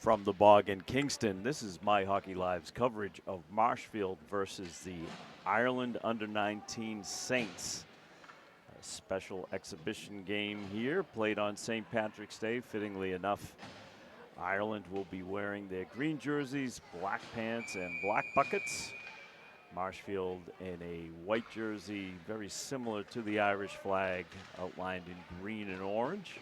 From the Bog in Kingston, this is My Hockey Live's coverage of Marshfield versus the Ireland Under-19 Saints. A special exhibition game here, played on St. Patrick's Day. Fittingly enough, Ireland will be wearing their green jerseys, black pants, and black buckets. Marshfield in a white jersey, very similar to the Irish flag, outlined in green and orange.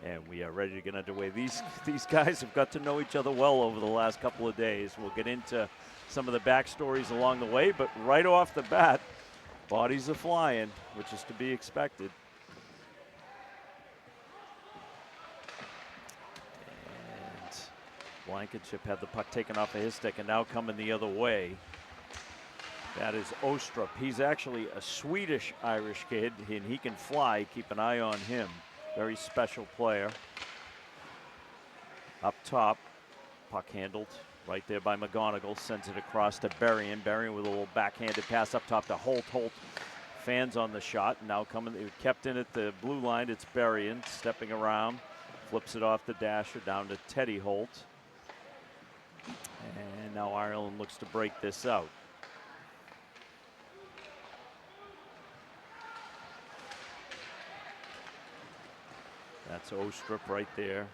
And we are ready to get underway. These guys have got to know each other well over the last couple of days. We'll get into some of the backstories along the way, but right off the bat, bodies are flying, which is to be expected. And Blankenship had the puck taken off of his stick and now coming the other way. That is Ostrup. He's actually a Swedish-Irish kid, and he can fly. Keep an eye on him. Very special player. Up top, puck handled right there by McGonigal. Sends it across to Berrien. Berrien with a little backhanded pass up top to Holt. Holt fans on the shot. Now coming, kept in at the blue line. It's Berrien stepping around. Flips it off the dasher down to Teddy Holt. And now Ireland looks to break this out. That's Ostrup right there.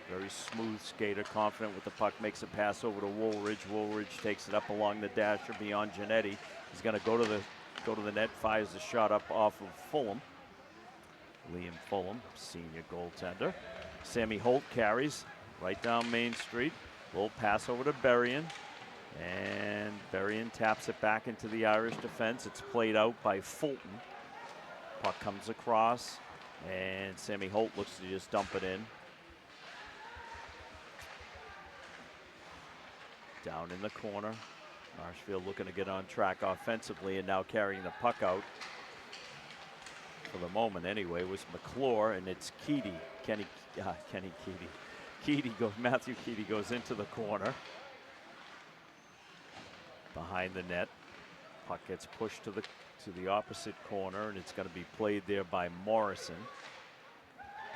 Very smooth skater, confident with the puck, makes a pass over to Woolridge. Woolridge takes it up along the dasher beyond Giannetti. He's going to go to the net, fires the shot up off of Fulham. Liam Fulham, senior goaltender. Sammy Holt carries right down Main Street. Little pass over to Berrien. And Berrien taps it back into the Irish defense. It's played out by Fulton. Puck comes across. And Sammy Holt looks to just dump it in. Down in the corner. Marshfield looking to get on track offensively and now carrying the puck out. For the moment anyway, was McClure, and it's Keedy. Kenny Keedy. Matthew Keedy goes into the corner. Behind the net. Puck gets pushed to the opposite corner, and it's going to be played there by Morrison.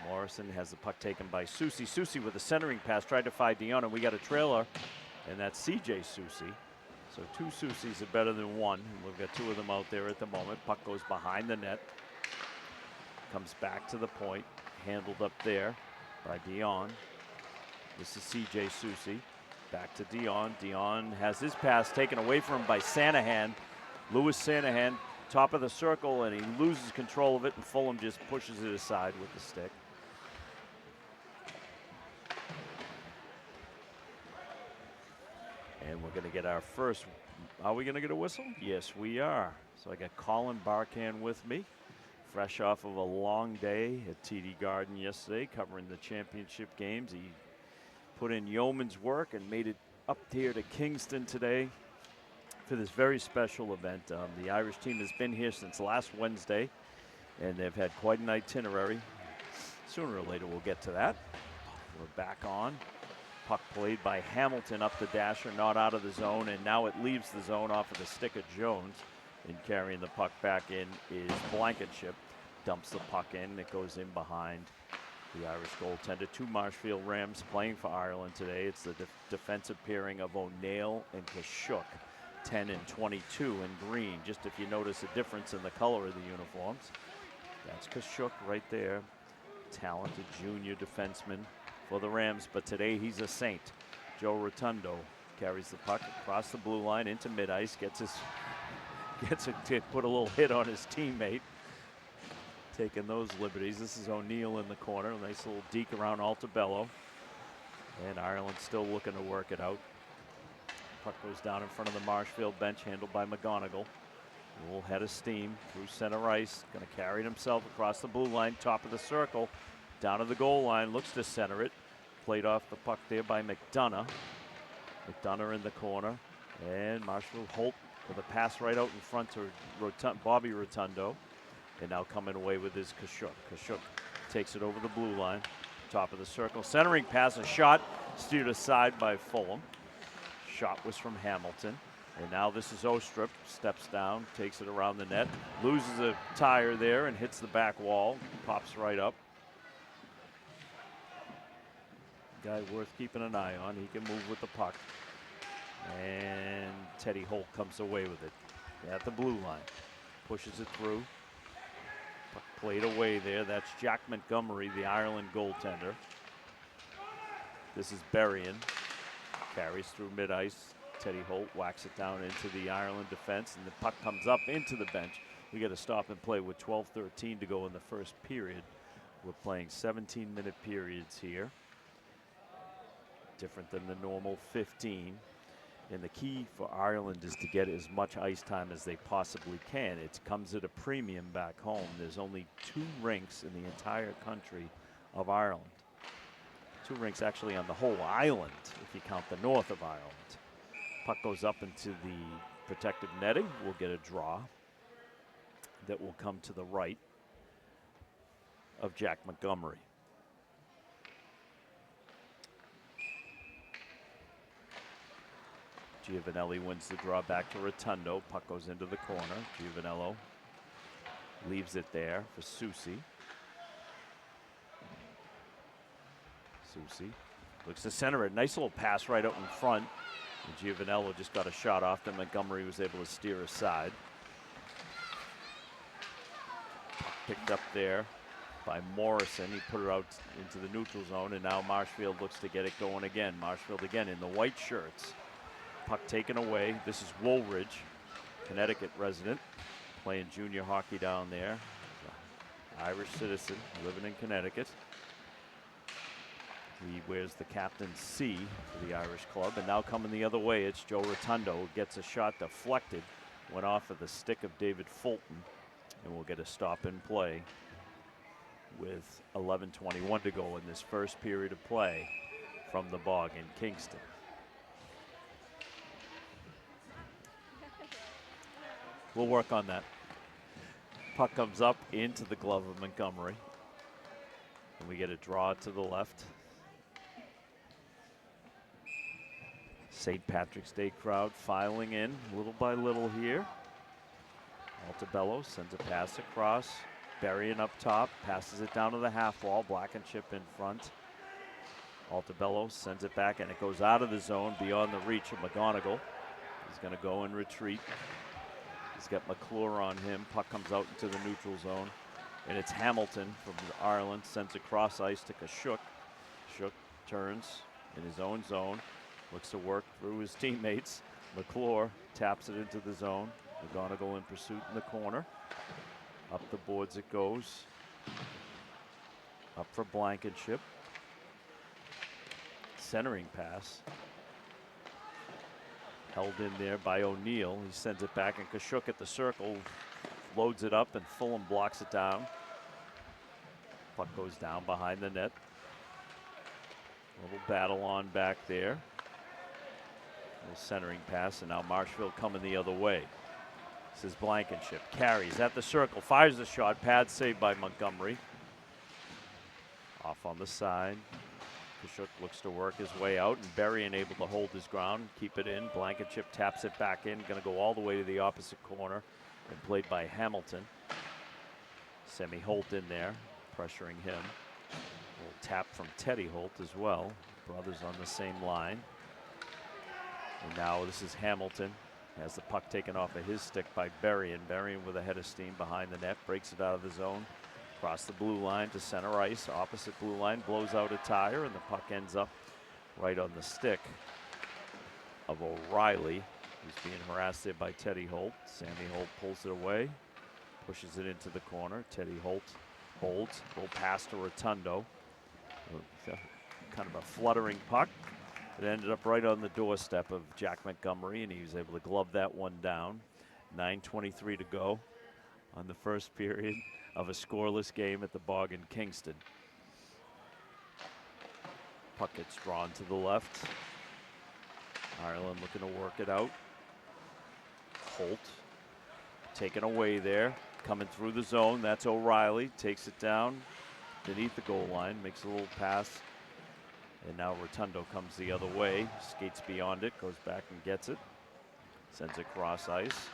Morrison has the puck taken by Soucy. Soucy with a centering pass, tried to find Dion, and we got a trailer, and that's CJ Soucy. So two Soucys are better than one, and we've got two of them out there at the moment. Puck goes behind the net, comes back to the point, handled up there by Dion. This is CJ Soucy. Back to Dion. Dion has his pass taken away from him by Sanahan. Louis Sanahan, top of the circle, and he loses control of it, and Fulham just pushes it aside with the stick. And we're going to get our first. Are we going to get a whistle? Yes, we are. So I got Colin Barkan with me, fresh off of a long day at TD Garden yesterday, covering the championship games. He put in yeoman's work and made it up here to Kingston today for this very special event. The Irish team has been here since last Wednesday, and they've had quite an itinerary. Sooner or later, we'll get to that. We're back on. Puck played by Hamilton up the dasher, not out of the zone, and now it leaves the zone off of the stick of Jones. And carrying the puck back in is Blankenship. Dumps the puck in. It goes in behind the Irish goaltender. Two Marshfield Rams playing for Ireland today. It's the defensive pairing of O'Neill and Kashuk. 10 and 22 in green. Just if you notice a difference in the color of the uniforms. That's Kashuk right there. Talented junior defenseman for the Rams, but today he's a Saint. Joe Rotundo carries the puck across the blue line into mid-ice, gets to put a little hit on his teammate. Taking those liberties. This is O'Neill in the corner. A nice little deke around Altabello. And Ireland still looking to work it out. Puck goes down in front of the Marshfield bench, handled by McGonigal. A little head of steam through center ice. Going to carry it himself across the blue line, top of the circle, down to the goal line. Looks to center it. Played off the puck there by McDonough. McDonough in the corner. And Marshfield Holt with a pass right out in front to Bobby Rotundo. And now coming away with his Kashuk. Kashuk takes it over the blue line, top of the circle. Centering pass, a shot, steered aside by Fulham. Shot was from Hamilton. And now this is Ostrup, steps down, takes it around the net, loses a tire there and hits the back wall, pops right up. guy worth keeping an eye on. He can move with the puck. And Teddy Holt comes away with it at the blue line. Pushes it through. Puck played away there. That's Jack Montgomery, the Ireland goaltender. This is Berrien. Carries through mid-ice. Teddy Holt whacks it down into the Ireland defense, and the puck comes up into the bench. We got to stop and play with 12:13 to go in the first period. We're playing 17-minute periods here. Different than the normal 15. And the key for Ireland is to get as much ice time as they possibly can. It comes at a premium back home. There's only 2 rinks in the entire country of Ireland. 2 rinks actually on the whole island, if you count the north of Ireland. Puck goes up into the protective netting. We'll get a draw that will come to the right of Jack Montgomery. Giovanelli wins the draw back to Rotundo. Puck goes into the corner. Giovanello leaves it there for Soucy. Soucy looks to center it. Nice little pass right out in front. And Giovanello just got a shot off, then Montgomery was able to steer aside. Picked up there by Morrison. He put it out into the neutral zone, and now Marshfield looks to get it going again. Marshfield again in the white shirts. Puck taken away. This is Woolridge, Connecticut resident, playing junior hockey down there. Irish citizen living in Connecticut. He wears the captain's C for the Irish club. And now coming the other way, it's Joe Rotundo who gets a shot deflected. Went off of the stick of David Fulton. And we'll get a stop in play with 11:21 to go in this first period of play from the Bog in Kingston. We'll work on that. Puck comes up into the glove of Montgomery. And we get a draw to the left. St. Patrick's Day crowd filing in little by little here. Altabello sends a pass across. Berrien up top, passes it down to the half wall. Blankenship in front. Altabello sends it back, and it goes out of the zone beyond the reach of McGonigal. He's going to go and retreat. He's got McClure on him. Puck comes out into the neutral zone. And it's Hamilton from Ireland. Sends across ice to Kashuk. Kashuk turns in his own zone. Looks to work through his teammates. McClure taps it into the zone. McGonigal in pursuit in the corner. Up the boards it goes. Up for Blankenship. Centering pass. Held in there by O'Neill. He sends it back, and Kashuk at the circle loads it up, and Fulham blocks it down. Puck goes down behind the net. A little battle on back there. A little centering pass, and now Marshfield coming the other way. This is Blankenship. Carries at the circle, fires the shot. Pad saved by Montgomery. Off on the side. Kashuk looks to work his way out, and Berrien able to hold his ground, keep it in. Blankenship taps it back in, going to go all the way to the opposite corner, and played by Hamilton. Sammy Holt in there, pressuring him. A little tap from Teddy Holt as well. Brothers on the same line. And now this is Hamilton. Has the puck taken off of his stick by Berrien. Berrien with a head of steam behind the net, breaks it out of the zone. Across the blue line to center ice, opposite blue line, blows out a tire, and the puck ends up right on the stick of O'Reilly, who's being harassed there by Teddy Holt. Sammy Holt pulls it away, pushes it into the corner. Teddy Holt holds, little pass to Rotundo. Kind of a fluttering puck. It ended up right on the doorstep of Jack Montgomery, and he was able to glove that one down. 9:23 to go on the first period of a scoreless game at the Bog in Kingston. Puck gets drawn to the left. Ireland looking to work it out. Holt taken away there, coming through the zone. That's O'Reilly, takes it down beneath the goal line, makes a little pass. And now Rotundo comes the other way, skates beyond it, goes back and gets it. Sends it cross ice.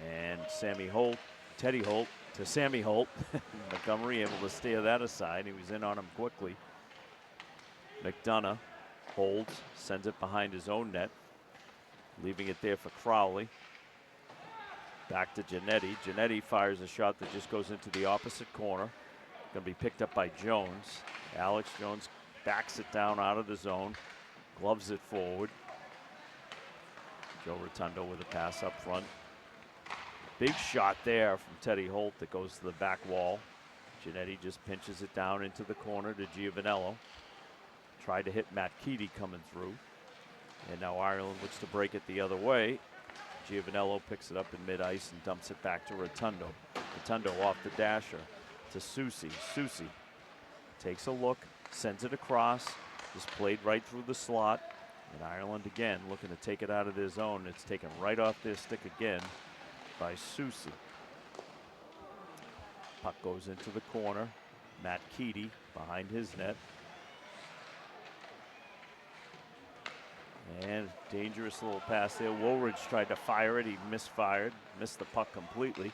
And Sammy Holt, Teddy Holt, to Sammy Holt. Montgomery able to steer that aside. He was in on him quickly. McDonough holds, sends it behind his own net, leaving it there for Crowley. Back to Giannetti. Giannetti fires a shot that just goes into the opposite corner. Going to be picked up by Jones. Alex Jones backs it down out of the zone, gloves it forward. Joe Rotundo with a pass up front. Big shot there from Teddy Holt that goes to the back wall. Giannetti just pinches it down into the corner to Giovanello. Tried to hit Matt Keaty coming through. And now Ireland looks to break it the other way. Giovanello picks it up in mid-ice and dumps it back to Rotundo. Rotundo off the dasher to Soucy. Soucy takes a look, sends it across, just played right through the slot. And Ireland again looking to take it out of their zone. It's taken right off their stick again by Soucy. Puck goes into the corner. Matt Keaty behind his net. And dangerous little pass there. Woolridge tried to fire it. He misfired. Missed the puck completely.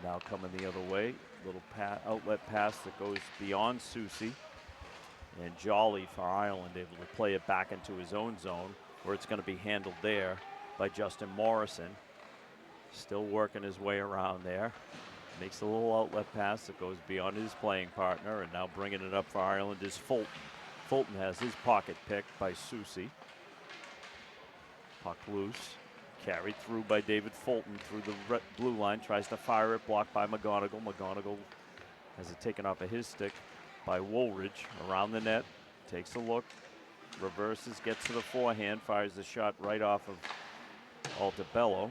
Now coming the other way. Little outlet pass that goes beyond Soucy. And Jolly for Ireland able to play it back into his own zone, where it's going to be handled there by Justin Morrison. Still working his way around there. Makes a little outlet pass that goes beyond his playing partner, and now bringing it up for Ireland is Fulton. Fulton has his pocket picked by Soucy. Puck loose. Carried through by David Fulton through the blue line. Tries to fire it, blocked by McGonigal. McGonigal has it taken off of his stick by Woolridge around the net. Takes a look. Reverses, gets to the forehand. Fires the shot right off of Altobello.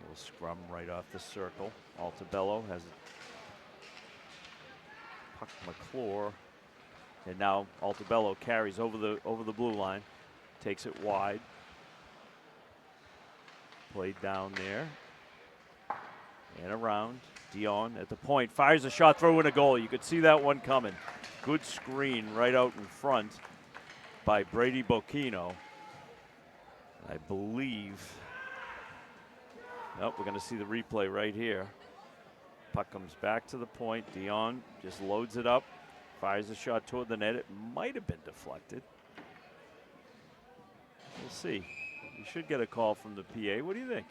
Little scrum right off the circle. Altobello has it. Puck McClure, and now Altobello carries over the blue line, takes it wide, played down there and around. Dion at the point fires a shot, throw in a goal. You could see that one coming. Good screen right out in front by Brady Bocchino. I believe. Nope, we're going to see the replay right here. Puck comes back to the point. Dion just loads it up, fires a shot toward the net. It might have been deflected. We'll see. You should get a call from the PA. What do you think?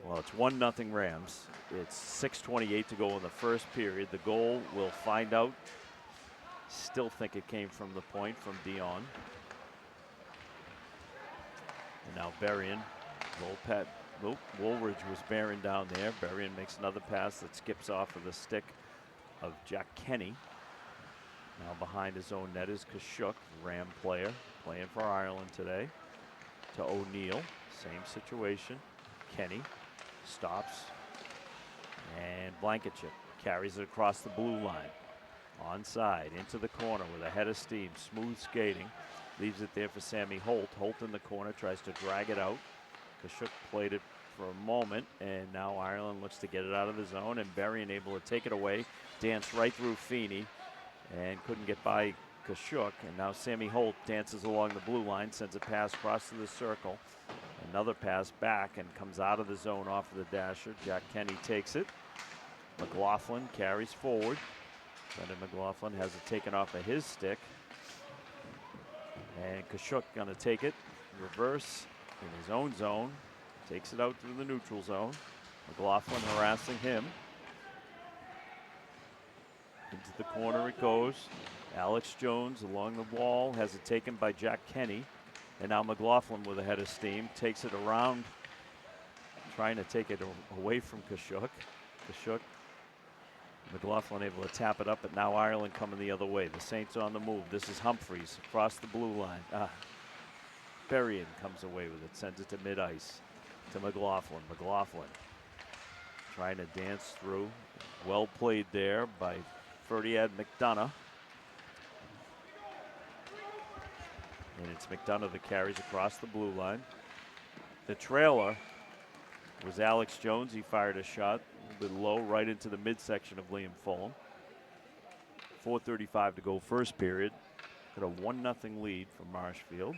Well, it's 1-0 Rams. It's 6:28 to go in the first period. The goal, we'll find out. Still think it came from the point from Dion. And now Berrien, Woolridge was bearing down there. Berrien makes another pass that skips off of the stick of Jack Kenny. Now behind his own net is Kashuk, Ram player, playing for Ireland today. To O'Neill, same situation. Kenny stops, and Blankenship carries it across the blue line. Onside, into the corner with a head of steam, smooth skating. Leaves it there for Sammy Holt. Holt in the corner, tries to drag it out. Kashuk played it for a moment, and now Ireland looks to get it out of the zone, and Berrien able to take it away, danced right through Feeney, and couldn't get by Kashuk. And now Sammy Holt dances along the blue line, sends a pass across to the circle. Another pass back, and comes out of the zone off of the dasher. Jack Kenny takes it. McLaughlin carries forward. Brendan McLaughlin has it taken off of his stick. And Kashuk gonna take it, reverse, in his own zone, takes it out through the neutral zone. McLaughlin harassing him. Into the corner it goes. Alex Jones along the wall, has it taken by Jack Kenny. And now McLaughlin with a head of steam, takes it around, trying to take it away from Kashuk. McLaughlin able to tap it up, but now Ireland coming the other way. The Saints on the move. This is Humphreys across the blue line. Berrien comes away with it, sends it to mid-ice to McLaughlin. McLaughlin trying to dance through. Well played there by Ferdiad McDonough. And it's McDonough that carries across the blue line. The trailer was Alex Jones. He fired a shot a little bit low right into the midsection of Liam Fulham. 4:35 to go first period. Got a 1-0 lead for Marshfield.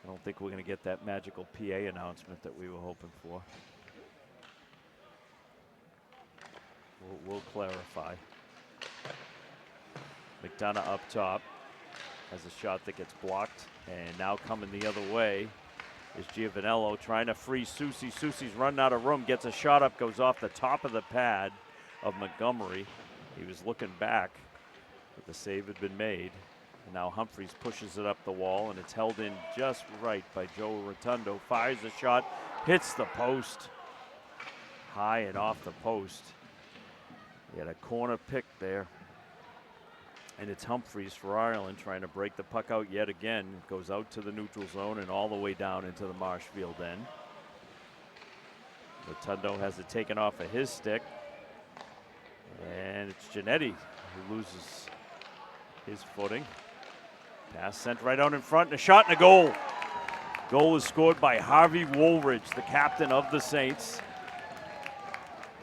I don't think we're going to get that magical PA announcement that we were hoping for. We'll clarify. McDonough up top has a shot that gets blocked, and now coming the other way is Giovanello trying to free Soucy. Soucy's running out of room, gets a shot up, goes off the top of the pad of Montgomery. He was looking back, but the save had been made. And now Humphreys pushes it up the wall, and it's held in just right by Joe Rotundo. Fires a shot, hits the post, high and off the post. He had a corner pick there. And it's Humphreys for Ireland trying to break the puck out yet again. It goes out to the neutral zone and all the way down into the Marshfield end. Rotundo has it taken off of his stick. And it's Giannetti who loses his footing. Pass sent right out in front, and a shot and a goal. Goal is scored by Harvey Woolridge, the captain of the Saints.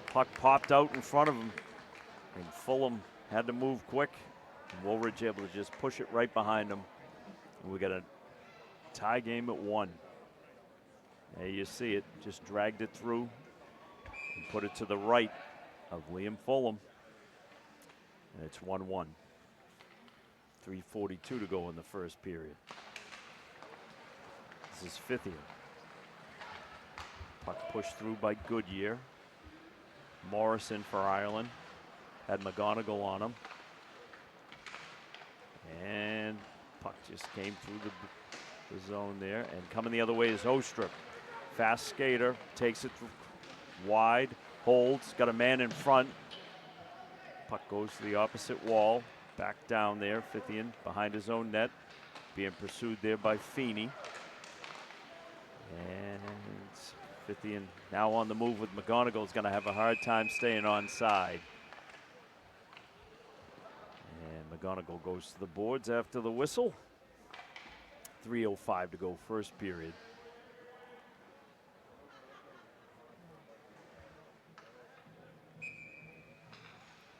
Puck popped out in front of him, and Fulham had to move quick. And Woolridge able to just push it right behind him. And we got a tie game at 1. There you see it, just dragged it through and put it to the right of Liam Fulham. And it's 1-1. 3:42 to go in the first period. This is Fithian. Puck pushed through by Goodyear. Morrison for Ireland. Had McGonigal on him. And puck just came through the zone there. And coming the other way is Ostrup. Fast skater, takes it wide, holds, got a man in front. Puck goes to the opposite wall. Back down there, Fithian behind his own net. Being pursued there by Feeney. And Fithian now on the move with McGonigal. Is going to have a hard time staying onside. And McGonigal goes to the boards after the whistle. 3:05 to go first period.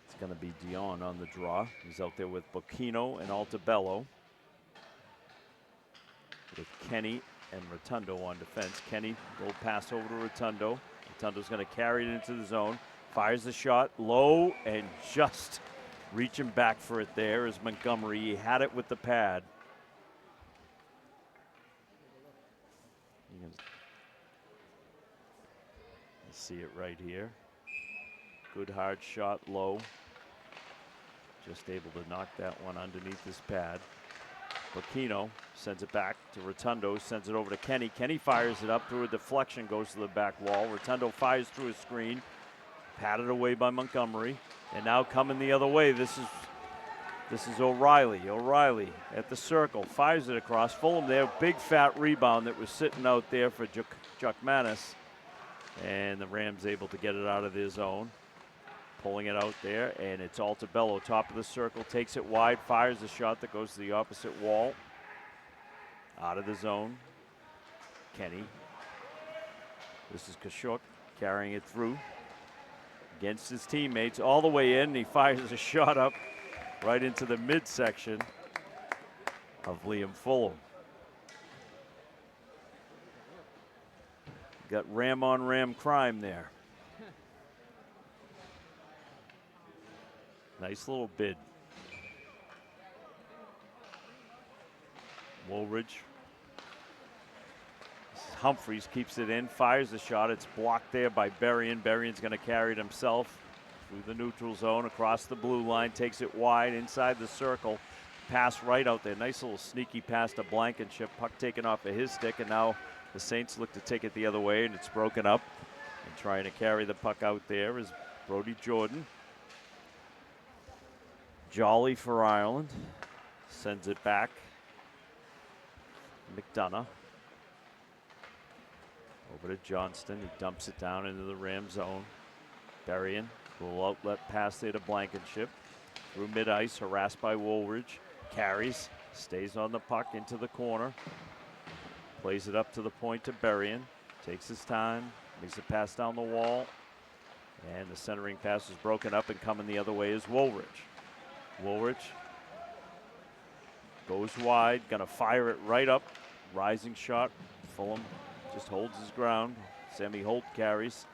It's going to be Dion on the draw. He's out there with Bocchino and Altabello. With Kenny and Rotundo on defense. Kenny will pass over to Rotundo. Rotundo's going to carry it into the zone. Fires the shot low and just reaching back for it there is Montgomery. He had it with the pad. You can see it right here. Good hard shot low. Just able to knock that one underneath his pad. Bocchino sends it back to Rotundo, sends it over to Kenny. Kenny fires it up through a deflection, goes to the back wall. Rotundo fires through a screen, patted away by Montgomery. And now coming the other way, this is O'Reilly. O'Reilly at the circle, fires it across. Fulham there, big fat rebound that was sitting out there for Jukmanis. And the Rams able to get it out of their zone. Pulling it out there, and it's Altabello, top of the circle, takes it wide, fires a shot that goes to the opposite wall. Out of the zone. Kenny. This is Kashuk carrying it through against his teammates all the way in. He fires a shot up right into the midsection of Liam Fulham. Got ram on ram crime there. Nice little bid. Woolridge. Humphreys keeps it in, fires the shot. It's blocked there by Berrien. Berrien's going to carry it himself through the neutral zone, across the blue line, takes it wide inside the circle. Pass right out there. Nice little sneaky pass to Blankenship. Puck taken off of his stick, and now the Saints look to take it the other way, and it's broken up. And trying to carry the puck out there is Brody Jordan. Jolly for Ireland. Sends it back. McDonough. Over to Johnston. He dumps it down into the Ram zone. Berrien. Little outlet pass there to Blankenship. Through mid-ice, harassed by Woolridge. Carries. Stays on the puck into the corner. Plays it up to the point to Berrien. Takes his time. Makes a pass down the wall. And the centering pass is broken up, and coming the other way is Woolridge. Woolridge goes wide, gonna fire it right up rising shot. Fulham just holds his ground. Sammy Holt carries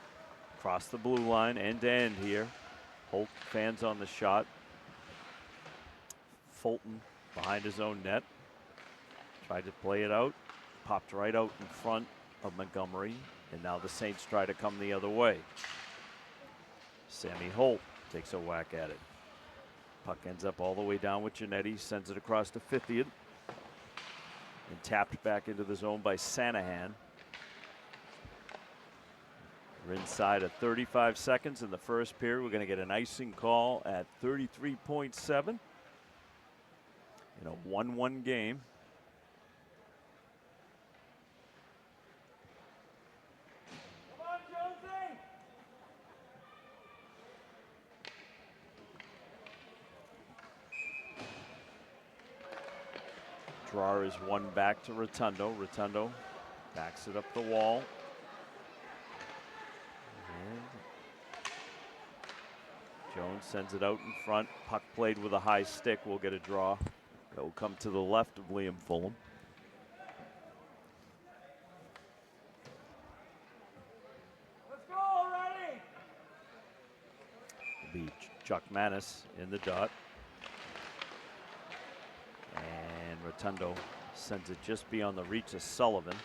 across the blue line, end to end here. Holt fans on the shot. Fulton behind his own net. Tried to play it out. Popped right out in front of Montgomery. And now the Saints try to come the other way. Sammy Holt takes a whack at it. Puck ends up all the way down with Giannetti. Sends it across to 50th. And tapped back into the zone by Sanahan. We're inside of 35 seconds in the first period. We're going to get an icing call at 33.7 in a 1-1 game. Come on, Jonesy! Draw is one back to Rotundo. Rotundo backs it up the wall. Jones sends it out in front. Puck played with a high stick. We'll get a draw. That will come to the left of Liam Fulham. Let's go already! It'll be Chuck Manis in the dot. And Rotundo sends it just beyond the reach of Sullivan.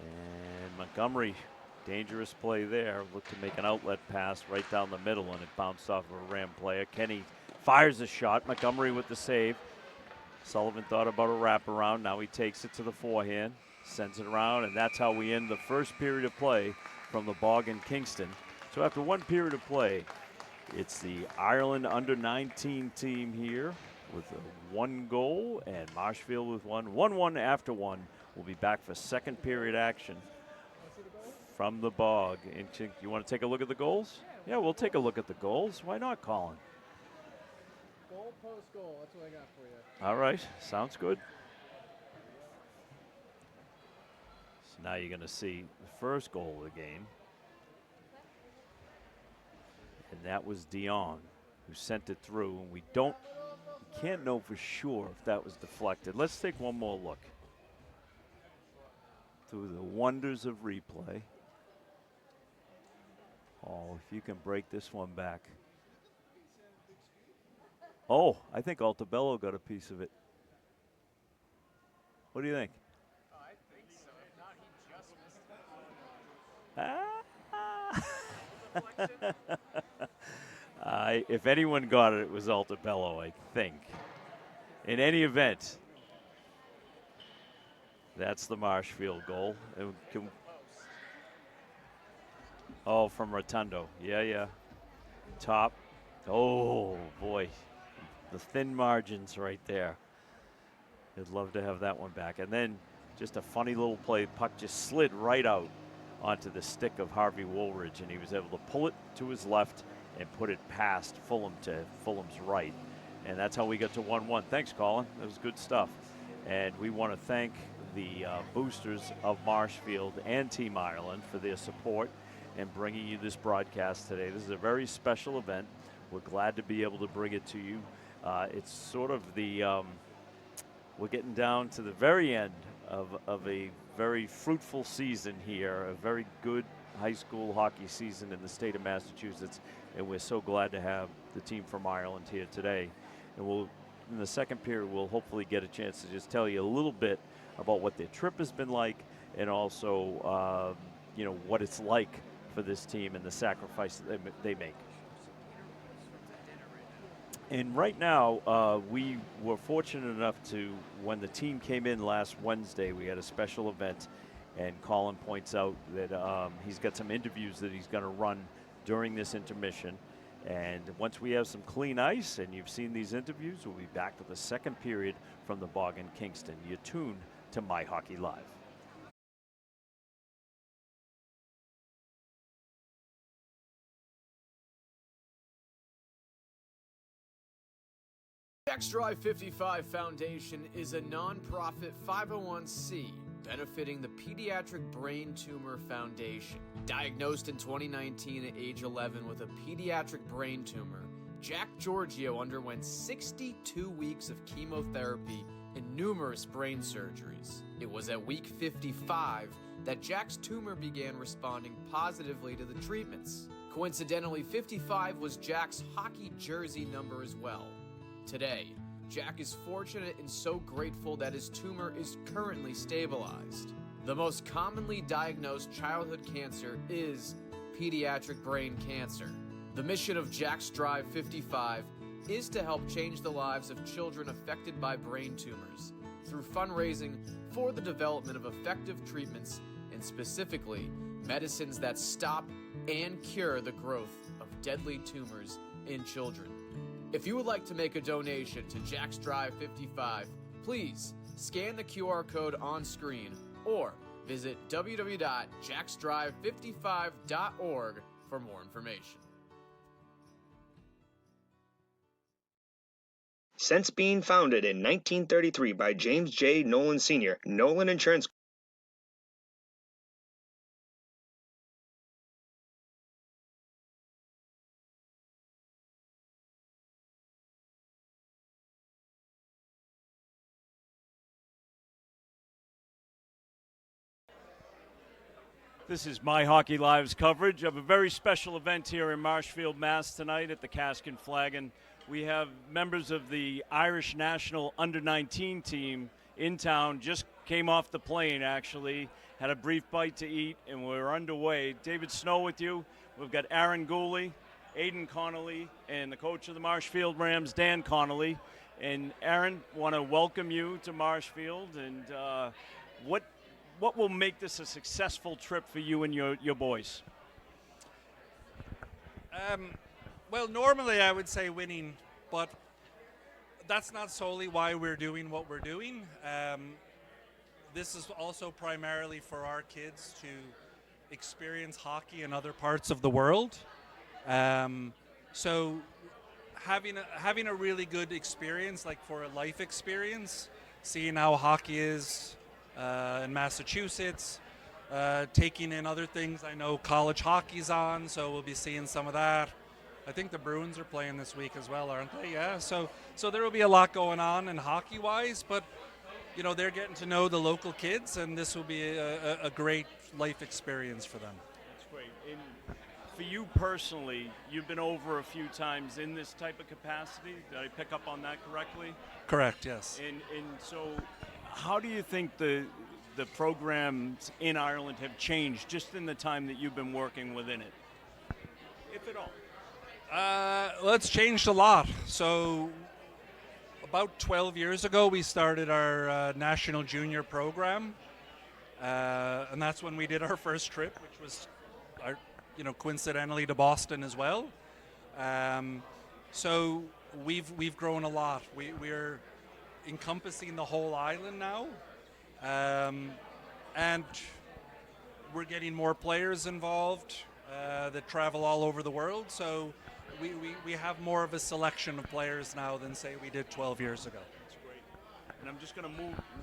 And Montgomery, dangerous play there. Looked to make an outlet pass right down the middle, and it bounced off of a Ram player. Kenny fires a shot. Montgomery with the save. Sullivan thought about a wraparound. Now he takes it to the forehand, sends it around, and that's how we end the first period of play from the Bog in Kingston. So after one period of play, it's the Ireland under-19 team here with one goal, and Marshfield with one. 1-1 after one. We'll be back for second period action from the Bog. You want to take a look at the goals? Yeah, we'll take a look at the goals. Why not, Colin? Goal, post, goal. That's what I got for you. All right, sounds good. So now you're going to see the first goal of the game. And that was Dion who sent it through, and we can't know for sure if that was deflected. Let's take one more look through the wonders of replay. Oh, if you can break this one back. Oh, I think Altabello got a piece of it. What do you think? I think so. If not, he just missed it. If anyone got it, it was Altabello, I think. In any event, that's the Marshfield goal. Oh, from Rotundo. Yeah. Top. Oh, boy. The thin margins right there. I'd love to have that one back. And then just a funny little play. Puck just slid right out onto the stick of Harvey Woolridge, and he was able to pull it to his left and put it past Fulham to Fulham's right. And that's how we got to 1-1. Thanks, Colin. That was good stuff. And we want to thank the boosters of Marshfield and Team Ireland for their support and bringing you this broadcast today. This is a very special event. We're glad to be able to bring it to you. It's sort of the, we're getting down to the very end of a very fruitful season here, a very good high school hockey season in the state of Massachusetts, and we're so glad to have the team from Ireland here today. And in the second period, we'll hopefully get a chance to just tell you a little bit about what their trip has been like, and also, what it's like for this team and the sacrifice that they make. And right now, we were fortunate enough to, when the team came in last Wednesday, we had a special event, and Colin points out that he's got some interviews that he's going to run during this intermission. And once we have some clean ice and you've seen these interviews, we'll be back with the second period from the Bog in Kingston. You're tuned to My Hockey Live. X-Drive 55 Foundation is a non-profit 501c benefiting the Pediatric Brain Tumor Foundation. Diagnosed in 2019 at age 11 with a pediatric brain tumor, Jack Giorgio underwent 62 weeks of chemotherapy and numerous brain surgeries. It was at week 55 that Jack's tumor began responding positively to the treatments. Coincidentally, 55 was Jack's hockey jersey number as well. Today, Jack is fortunate and so grateful that his tumor is currently stabilized. The most commonly diagnosed childhood cancer is pediatric brain cancer. The mission of Jack's Drive 55 is to help change the lives of children affected by brain tumors through fundraising for the development of effective treatments and specifically medicines that stop and cure the growth of deadly tumors in children. If you would like to make a donation to Jack's Drive 55, please scan the QR code on screen or visit www.jacksdrive55.org for more information. Since being founded in 1933 by James J. Nolan Sr., Nolan Insurance. This is My Hockey Live's coverage of a very special event here in Marshfield, Mass. Tonight at the Cask and Flagon. We have members of the Irish national under-19 team in town. Just came off the plane, actually. Had a brief bite to eat, and we're underway. David Snow with you. We've got Aaron Gooley, Aidan Connolly, and the coach of the Marshfield Rams, Dan Connolly. And Aaron, want to welcome you to Marshfield. And what will make this a successful trip for you and your boys? Well, normally I would say winning, but that's not solely why we're doing what we're doing. This is also primarily for our kids to experience hockey in other parts of the world. So having a really good experience, like for a life experience, seeing how hockey is in Massachusetts, taking in other things. I know college hockey's on, so we'll be seeing some of that. I think the Bruins are playing this week as well, aren't they? Yeah, so there will be a lot going on in hockey-wise, but you know, they're getting to know the local kids, and this will be a great life experience for them. That's great. And for you personally, you've been over a few times in this type of capacity. Did I pick up on that correctly? Correct, yes. And so how do you think the programs in Ireland have changed just in the time that you've been working within it, if at all? Well, it's changed a lot. So about 12 years ago, we started our national junior program, and that's when we did our first trip, which was, coincidentally to Boston as well. So we've grown a lot. We're encompassing the whole island now, and we're getting more players involved that travel all over the world. So we have more of a selection of players now than, say, we did 12 years ago. That's great. And I'm just going to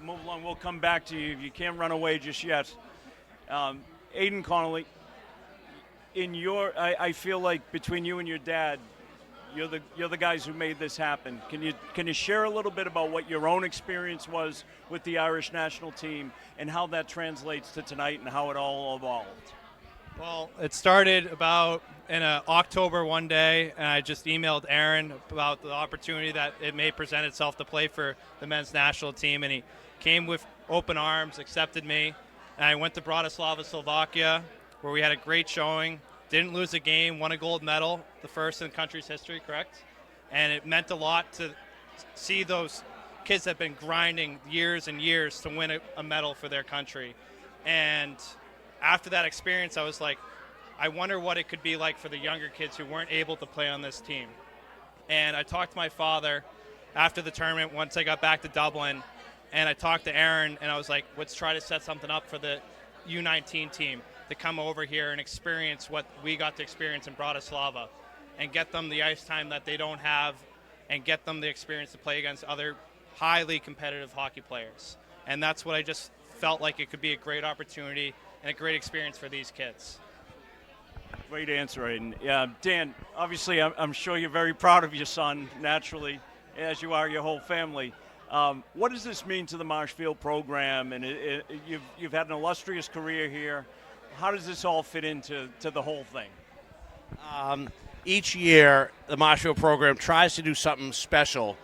move along. We'll come back to you. You can't run away just yet. Aidan Connolly, I feel like between you and your dad, you're the guys who made this happen. Can you share a little bit about what your own experience was with the Irish national team and how that translates to tonight and how it all evolved? Well, it started about in October one day, and I just emailed Aaron about the opportunity that it may present itself to play for the men's national team, and he came with open arms, accepted me, and I went to Bratislava, Slovakia, where we had a great showing, didn't lose a game, won a gold medal, the first in the country's history, correct? And it meant a lot to see those kids that have been grinding years and years to win a medal for their country. And after that experience, I was like, I wonder what it could be like for the younger kids who weren't able to play on this team. And I talked to my father after the tournament once I got back to Dublin, and I talked to Aaron, and I was like, let's try to set something up for the U19 team to come over here and experience what we got to experience in Bratislava and get them the ice time that they don't have and get them the experience to play against other highly competitive hockey players. And that's what I just felt like it could be a great opportunity and a great experience for these kids. Great answer, Aiden. Yeah, Dan, obviously I'm sure you're very proud of your son, naturally, as you are your whole family. What does this mean to the Marshfield program? And you've had an illustrious career here. How does this all fit into the whole thing? Each year, the Marshfield program tries to do something special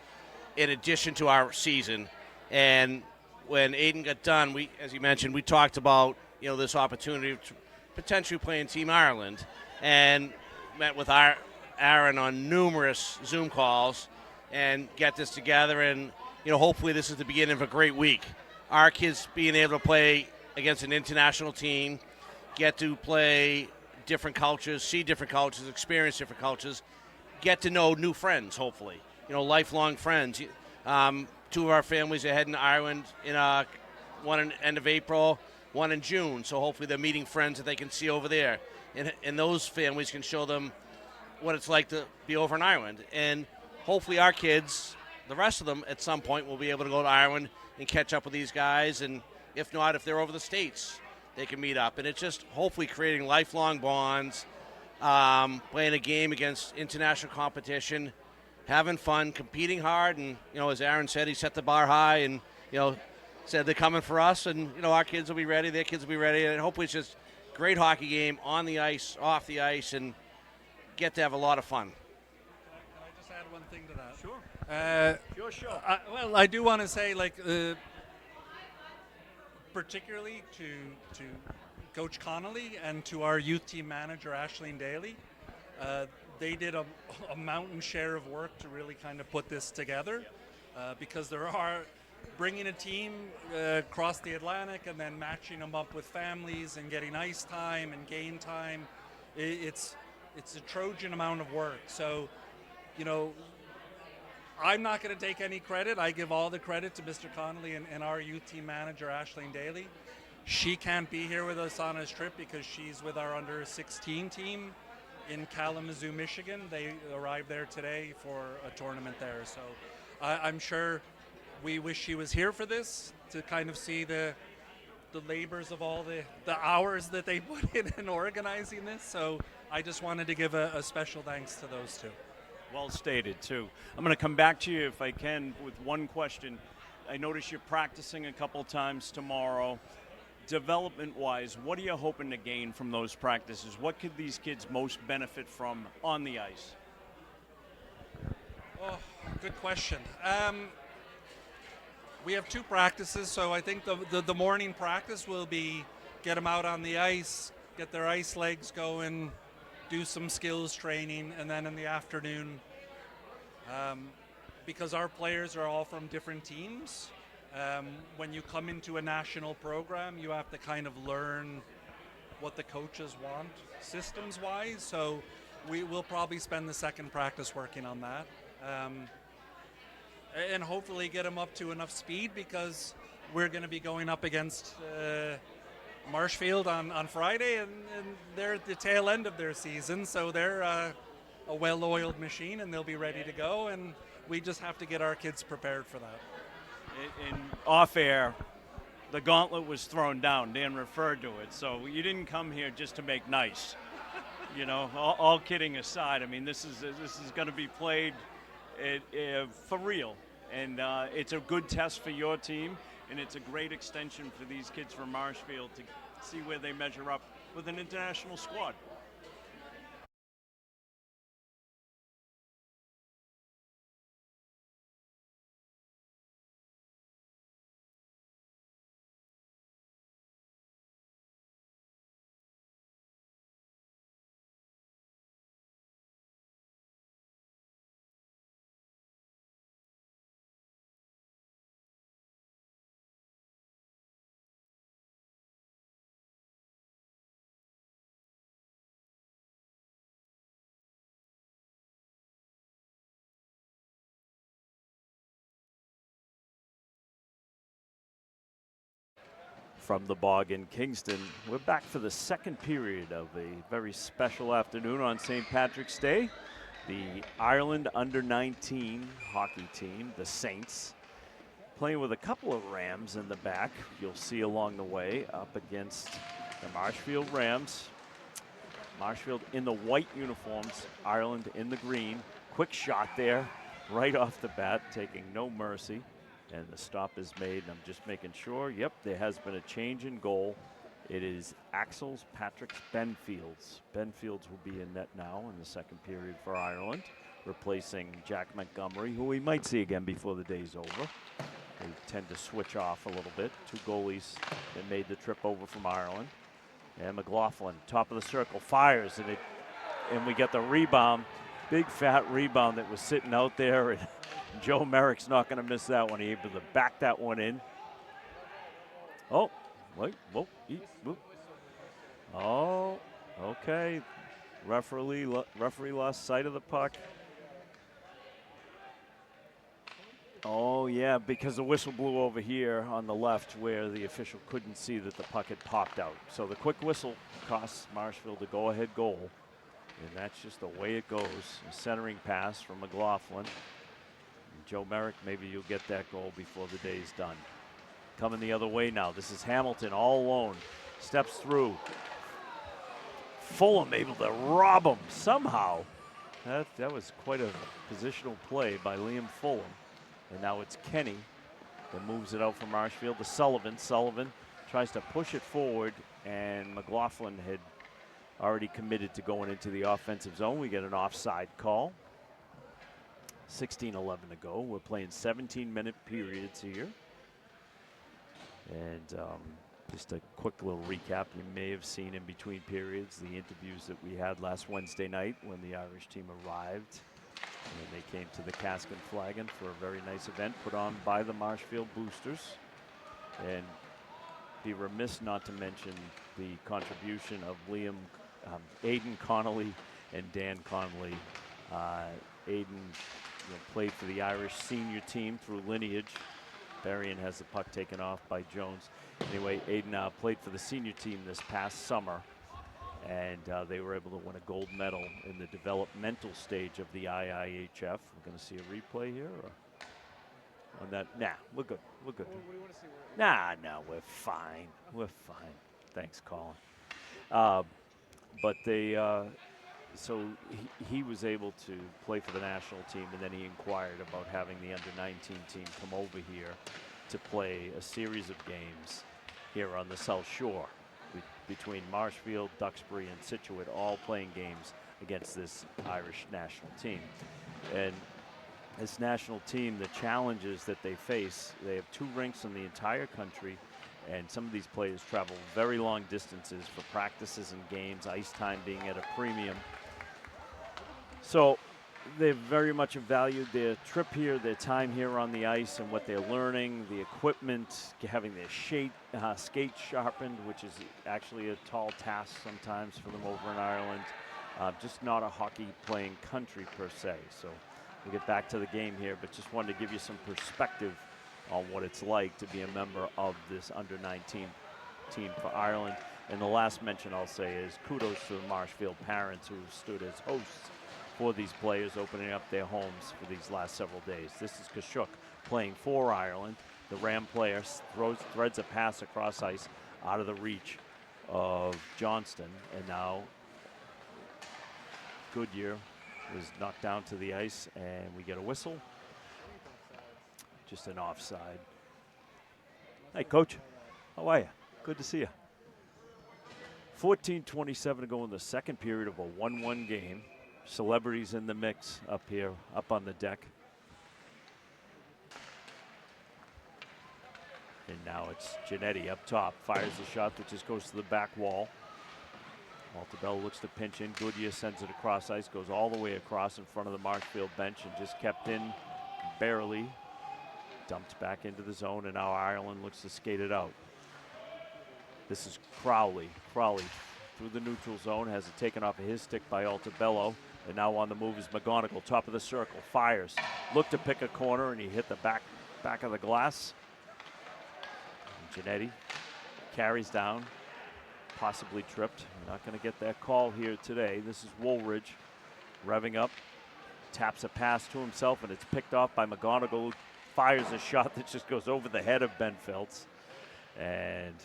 in addition to our season. And when Aiden got done, as you mentioned, we talked about this opportunity to potentially play in Team Ireland, and met with Aaron on numerous Zoom calls and get this together. And hopefully this is the beginning of a great week. Our kids being able to play against an international team, get to play different cultures, see different cultures, experience different cultures, get to know new friends, hopefully, lifelong friends. Two of our families are heading to Ireland, one in end of April, one in June, so hopefully they're meeting friends that they can see over there. And those families can show them what it's like to be over in Ireland. And hopefully our kids, the rest of them, at some point will be able to go to Ireland and catch up with these guys. And if not, if they're over the States, they can meet up. And it's just hopefully creating lifelong bonds, playing a game against international competition, having fun, competing hard. And, as Aaron said, he set the bar high and, said they're coming for us. And, our kids will be ready, their kids will be ready. And hopefully it's just a great hockey game on the ice, off the ice, and get to have a lot of fun. Can I just add one thing to that? Sure. Sure. Well, I do want to say, particularly to Coach Connolly and to our youth team manager, Ashleen Daly. They did a mountain share of work to really kind of put this together, because there are bringing a team across the Atlantic and then matching them up with families and getting ice time and game time. It's a Trojan amount of work. So, I'm not going to take any credit. I give all the credit to Mr. Connolly and our youth team manager, Ashleen Daly. She can't be here with us on his trip because she's with our under-16 team in Kalamazoo, Michigan. They arrived there today for a tournament there. So I'm sure we wish she was here for this to kind of see the labors of all the hours that they put in organizing this. So I just wanted to give a special thanks to those two. Well stated, too. I'm going to come back to you, if I can, with one question. I notice you're practicing a couple times tomorrow. Development-wise, what are you hoping to gain from those practices? What could these kids most benefit from on the ice? Oh, good question. We have two practices, so I think the morning practice will be get them out on the ice, get their ice legs going, do some skills training, and then in the afternoon, because our players are all from different teams, when you come into a national program, you have to kind of learn what the coaches want systems-wise. So we will probably spend the second practice working on that. And hopefully get them up to enough speed, because we're going to be going up against Marshfield on Friday, and they're at the tail end of their season, so they're a well-oiled machine, and they'll be ready to go, and we just have to get our kids prepared for that. In off air, the gauntlet was thrown down. Dan referred to it. So you didn't come here just to make nice. All kidding aside, I mean, this is going to be played for real. And it's a good test for your team, and it's a great extension for these kids from Marshfield to see where they measure up with an international squad. From the Bog in Kingston, we're back for the second period of a very special afternoon on St. Patrick's Day. The Ireland under-19 hockey team, the Saints, playing with a couple of Rams in the back. You'll see along the way up against the Marshfield Rams. Marshfield in the white uniforms, Ireland in the green. Quick shot there, right off the bat, taking no mercy. And the stop is made, and I'm just making sure, yep, there has been a change in goal. It is Axel's, Patrick's, Benfield's. Benfield's will be in net now in the second period for Ireland, replacing Jack Montgomery, who we might see again before the day's over. They tend to switch off a little bit. Two goalies that made the trip over from Ireland. And McLaughlin, top of the circle, fires, and we get the rebound. Big fat rebound that was sitting out there, and Joe Merrick's not going to miss that one. He able to back that one in. Oh, wait, whoa, whoop. Oh, okay. Referee lost sight of the puck. Oh, yeah, because the whistle blew over here on the left where the official couldn't see that the puck had popped out. So the quick whistle costs Marshfield a go-ahead goal. And that's just the way it goes. A centering pass from McLaughlin. And Joe Merrick, maybe you'll get that goal before the day's done. Coming the other way now. This is Hamilton all alone. Steps through. Fulham able to rob him somehow. That was quite a positional play by Liam Fulham. And now it's Kenny that moves it out from Marshfield to Sullivan. Sullivan tries to push it forward, and McLaughlin had already committed to going into the offensive zone. We get an offside call. 16-11 to go. We're playing 17-minute periods here. And just a quick little recap. You may have seen in between periods the interviews that we had last Wednesday night when the Irish team arrived. And they came to the Cask and Flagon for a very nice event put on by the Marshfield Boosters. And be remiss not to mention the contribution of Aidan Connolly and Dan Connolly. Aidan played for the Irish senior team through lineage. Berrien has the puck taken off by Jones. Anyway, Aidan played for the senior team this past summer. And they were able to win a gold medal in the developmental stage of the IIHF. We're going to see a replay here? Or on that? Nah, we're good. We're good. What do you want to see? Nah, we're fine. We're fine. Thanks, Colin. But they, so he was able to play for the national team, and then he inquired about having the under-19 team come over here to play a series of games here on the South Shore, between Marshfield, Duxbury, and Scituate, all playing games against this Irish national team. And this national team, the challenges that they face, they have 2 rinks in the entire country, and some of these players travel very long distances for practices and games, ice time being at a premium. So they've very much valued their trip here, their time here on the ice, and what they're learning, the equipment, having their skates sharpened, which is actually a tall task sometimes for them over in Ireland. Just not a hockey playing country per se. So we'll get back to the game here, but just wanted to give you some perspective on what it's like to be a member of this under-19 team for Ireland. And the last mention I'll say is kudos to the Marshfield parents who stood as hosts for these players, opening up their homes for these last several days. This is Kashuk playing for Ireland. The Ram player threads a pass across ice out of the reach of Johnston, and now Goodyear was knocked down to the ice, and we get a whistle. Just an offside. Hey, Coach. How are you? Good to see you. 14:27 to go in the second period of a 1-1 game. Celebrities in the mix up here, up on the deck. And now it's Giannetti up top, fires the shot that just goes to the back wall. Altobello looks to pinch in. Goodyear sends it across ice, goes all the way across in front of the Marshfield bench and just kept in barely. Dumped back into the zone, and now Ireland looks to skate it out. This is Crowley. Crowley through the neutral zone, has it taken off of his stick by Altobello. And now on the move is McGonigal, top of the circle, fires. Looked to pick a corner, and he hit the back of the glass. And Giannetti carries down, possibly tripped. We're not going to get that call here today. This is Woolridge revving up, taps a pass to himself, and it's picked off by McGonigal, who fires a shot that just goes over the head of Ben Feltz. And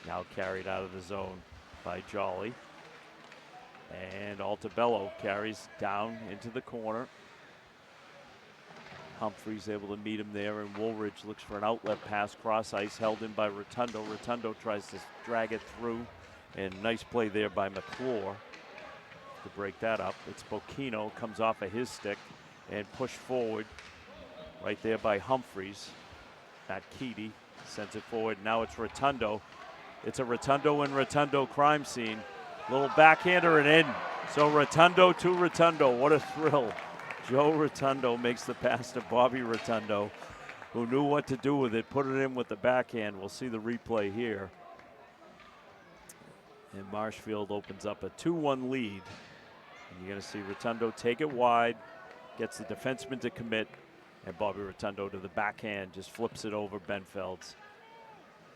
now carried out of the zone by Jolly. And Altabello carries down into the corner. Humphreys able to meet him there, and Woolridge looks for an outlet pass, cross ice, held in by Rotundo. Rotundo tries to drag it through, and nice play there by McClure to break that up. It's Bocchino, comes off of his stick and pushed forward right there by Humphreys. Matt Keaty sends it forward. Now it's Rotundo. It's a Rotundo and Rotundo crime scene. Little backhander and in. So Rotundo to Rotundo. What a thrill. Joe Rotundo makes the pass to Bobby Rotundo, who knew what to do with it, put it in with the backhand. We'll see the replay here. And Marshfield opens up a 2-1 lead. And you're going to see Rotundo take it wide, gets the defenseman to commit, and Bobby Rotundo to the backhand just flips it over Benfeld's.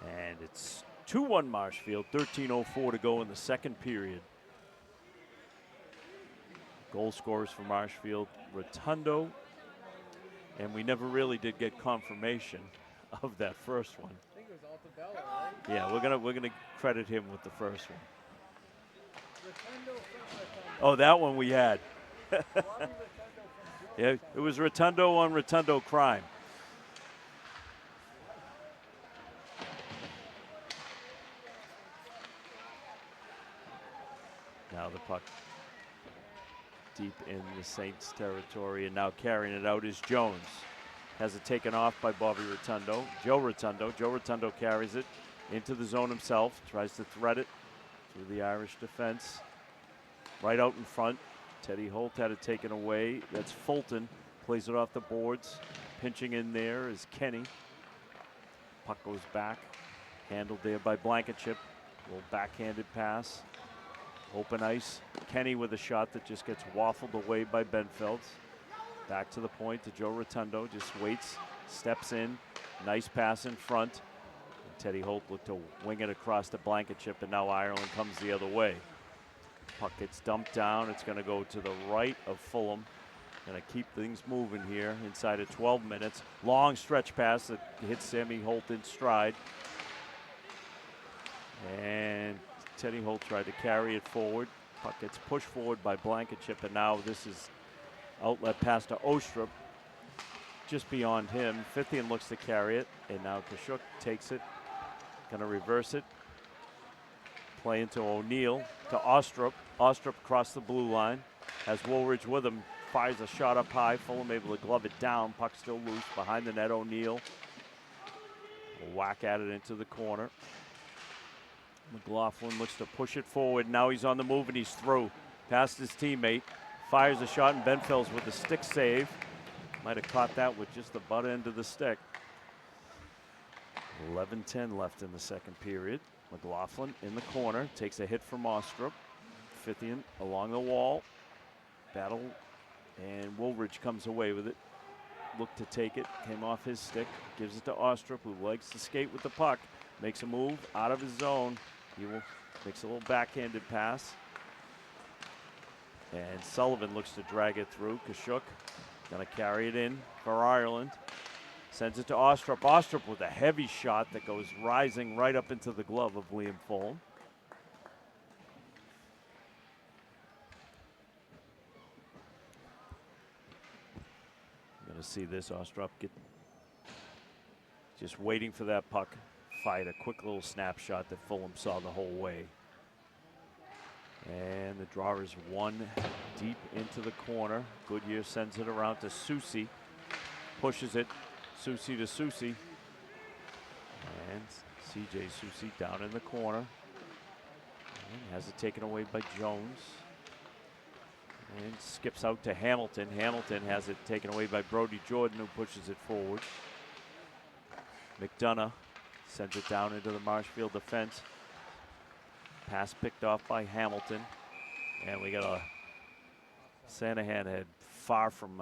And it's 2-1 Marshfield, 13:04 to go in the second period. Goal scorers for Marshfield, Rotundo, and we never really did get confirmation of that first one. I think it was Altabello, right? Yeah, we're gonna credit him with the first one. Rotundo from Rotundo. Oh, that one we had. Bobby Rotundo from Yeah, it was Rotundo on Rotundo crime. Now the puck deep in the Saints territory, and now carrying it out is Jones. Has it taken off by Bobby Rotundo. Joe Rotundo carries it into the zone himself, tries to thread it through the Irish defense. Right out in front, Teddy Holt had it taken away. That's Fulton, plays it off the boards. Pinching in there is Kenny. Puck goes back, handled there by Blankenship. Little backhanded pass. Open ice. Kenny with a shot that just gets waffled away by Benfeld. Back to the point to Joe Rotundo. Just waits, steps in. Nice pass in front. And Teddy Holt looked to wing it across to Blankenship, and now Ireland comes the other way. Puck gets dumped down. It's going to go to the right of Fulham. Going to keep things moving here inside of 12 minutes. Long stretch pass that hits Sammy Holt in stride. And Teddy Holt tried to carry it forward. Puck gets pushed forward by Blankenship, and now this is outlet pass to Ostrup. Just beyond him. Fithian looks to carry it, and now Kashuk takes it. Going to reverse it. Play into O'Neill to Ostrup. Ostrup across the blue line. Has Woolridge with him. Fires a shot up high. Fulham able to glove it down. Puck still loose behind the net. O'Neill. Whack at it into the corner. McLaughlin looks to push it forward. Now he's on the move and he's through. Past his teammate. Fires a shot, and Benfels with the stick save. Might have caught that with just the butt end of the stick. 11:10 left in the second period. McLaughlin in the corner. Takes a hit from Ostrup. Fithian along the wall. Battle. And Woolridge comes away with it. Looked to take it. Came off his stick. Gives it to Ostrup, who likes to skate with the puck. Makes a move out of his zone. He makes a little backhanded pass. And Sullivan looks to drag it through. Kashuk gonna carry it in for Ireland. Sends it to Ostrup. Ostrup with a heavy shot that goes rising right up into the glove of Liam Fulham. Gonna see this. Ostrup just waiting for that puck. Fight a quick little snapshot that Fulham saw the whole way. And the draw is one deep into the corner. Goodyear sends it around to Susi. Pushes it. Susi to Susi. And CJ Susi down in the corner. And has it taken away by Jones. And skips out to Hamilton. Hamilton has it taken away by Brody Jordan, who pushes it forward. McDonough sends it down into the Marshfield defense. Pass picked off by Hamilton. And we got a Sanahan had far from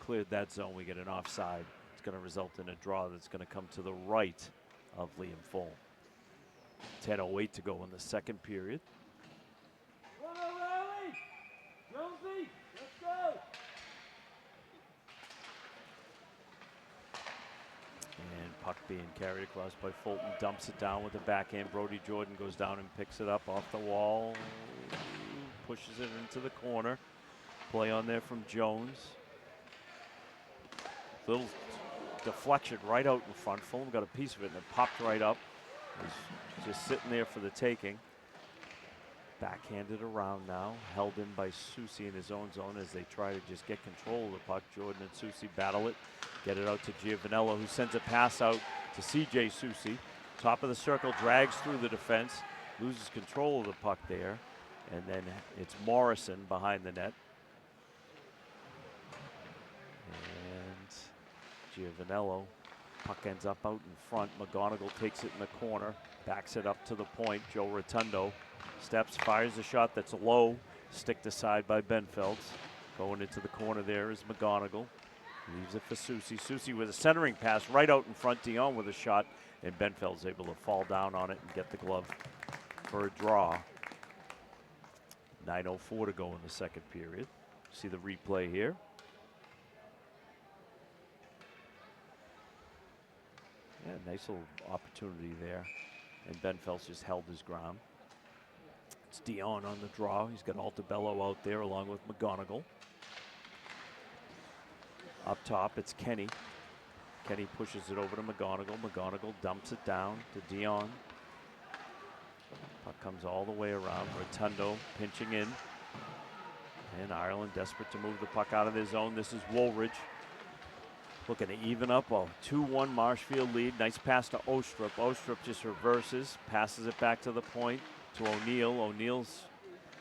cleared that zone. We get an offside. It's going to result in a draw that's going to come to the right of Liam Fulham. 10:08 to go in the second period. And puck being carried across by Fulton, dumps it down with the backhand. Brody Jordan goes down and picks it up off the wall. pushes it into the corner. Play on there from Jones. Little deflection right out in front. Fulham got a piece of it and it popped right up. He's just sitting there for the taking. Backhanded around now, held in by Susi in his own zone as they try to just get control of the puck. Jordan and Susi battle it, get it out to Giovanello, who sends a pass out to CJ Susi. Top of the circle, drags through the defense, loses control of the puck there, and then it's Morrison behind the net. And Giovanello, puck ends up out in front. McGonigal takes it in the corner, backs it up to the point. Joe Rotundo steps, fires a shot that's low, sticked aside by Benfelds. Going into the corner there is McGonigal. Leaves it for Susi. Susi with a centering pass right out in front. Dion with a shot, and Benfeld's able to fall down on it and get the glove for a draw. 9:04 to go in the second period. See the replay here. Yeah, nice little opportunity there. And Benfeld's just held his ground. It's Dion on the draw. He's got Altabello out there along with McGonigal. Up top, it's Kenny. Kenny pushes it over to McGonigal. McGonigal dumps it down to Dion. Puck comes all the way around. Rotundo pinching in. And Ireland desperate to move the puck out of their zone. This is Woolridge looking to even up a 2-1 Marshfield lead. Nice pass to Ostrup. Ostrup just reverses, passes it back to the point to O'Neill. O'Neill's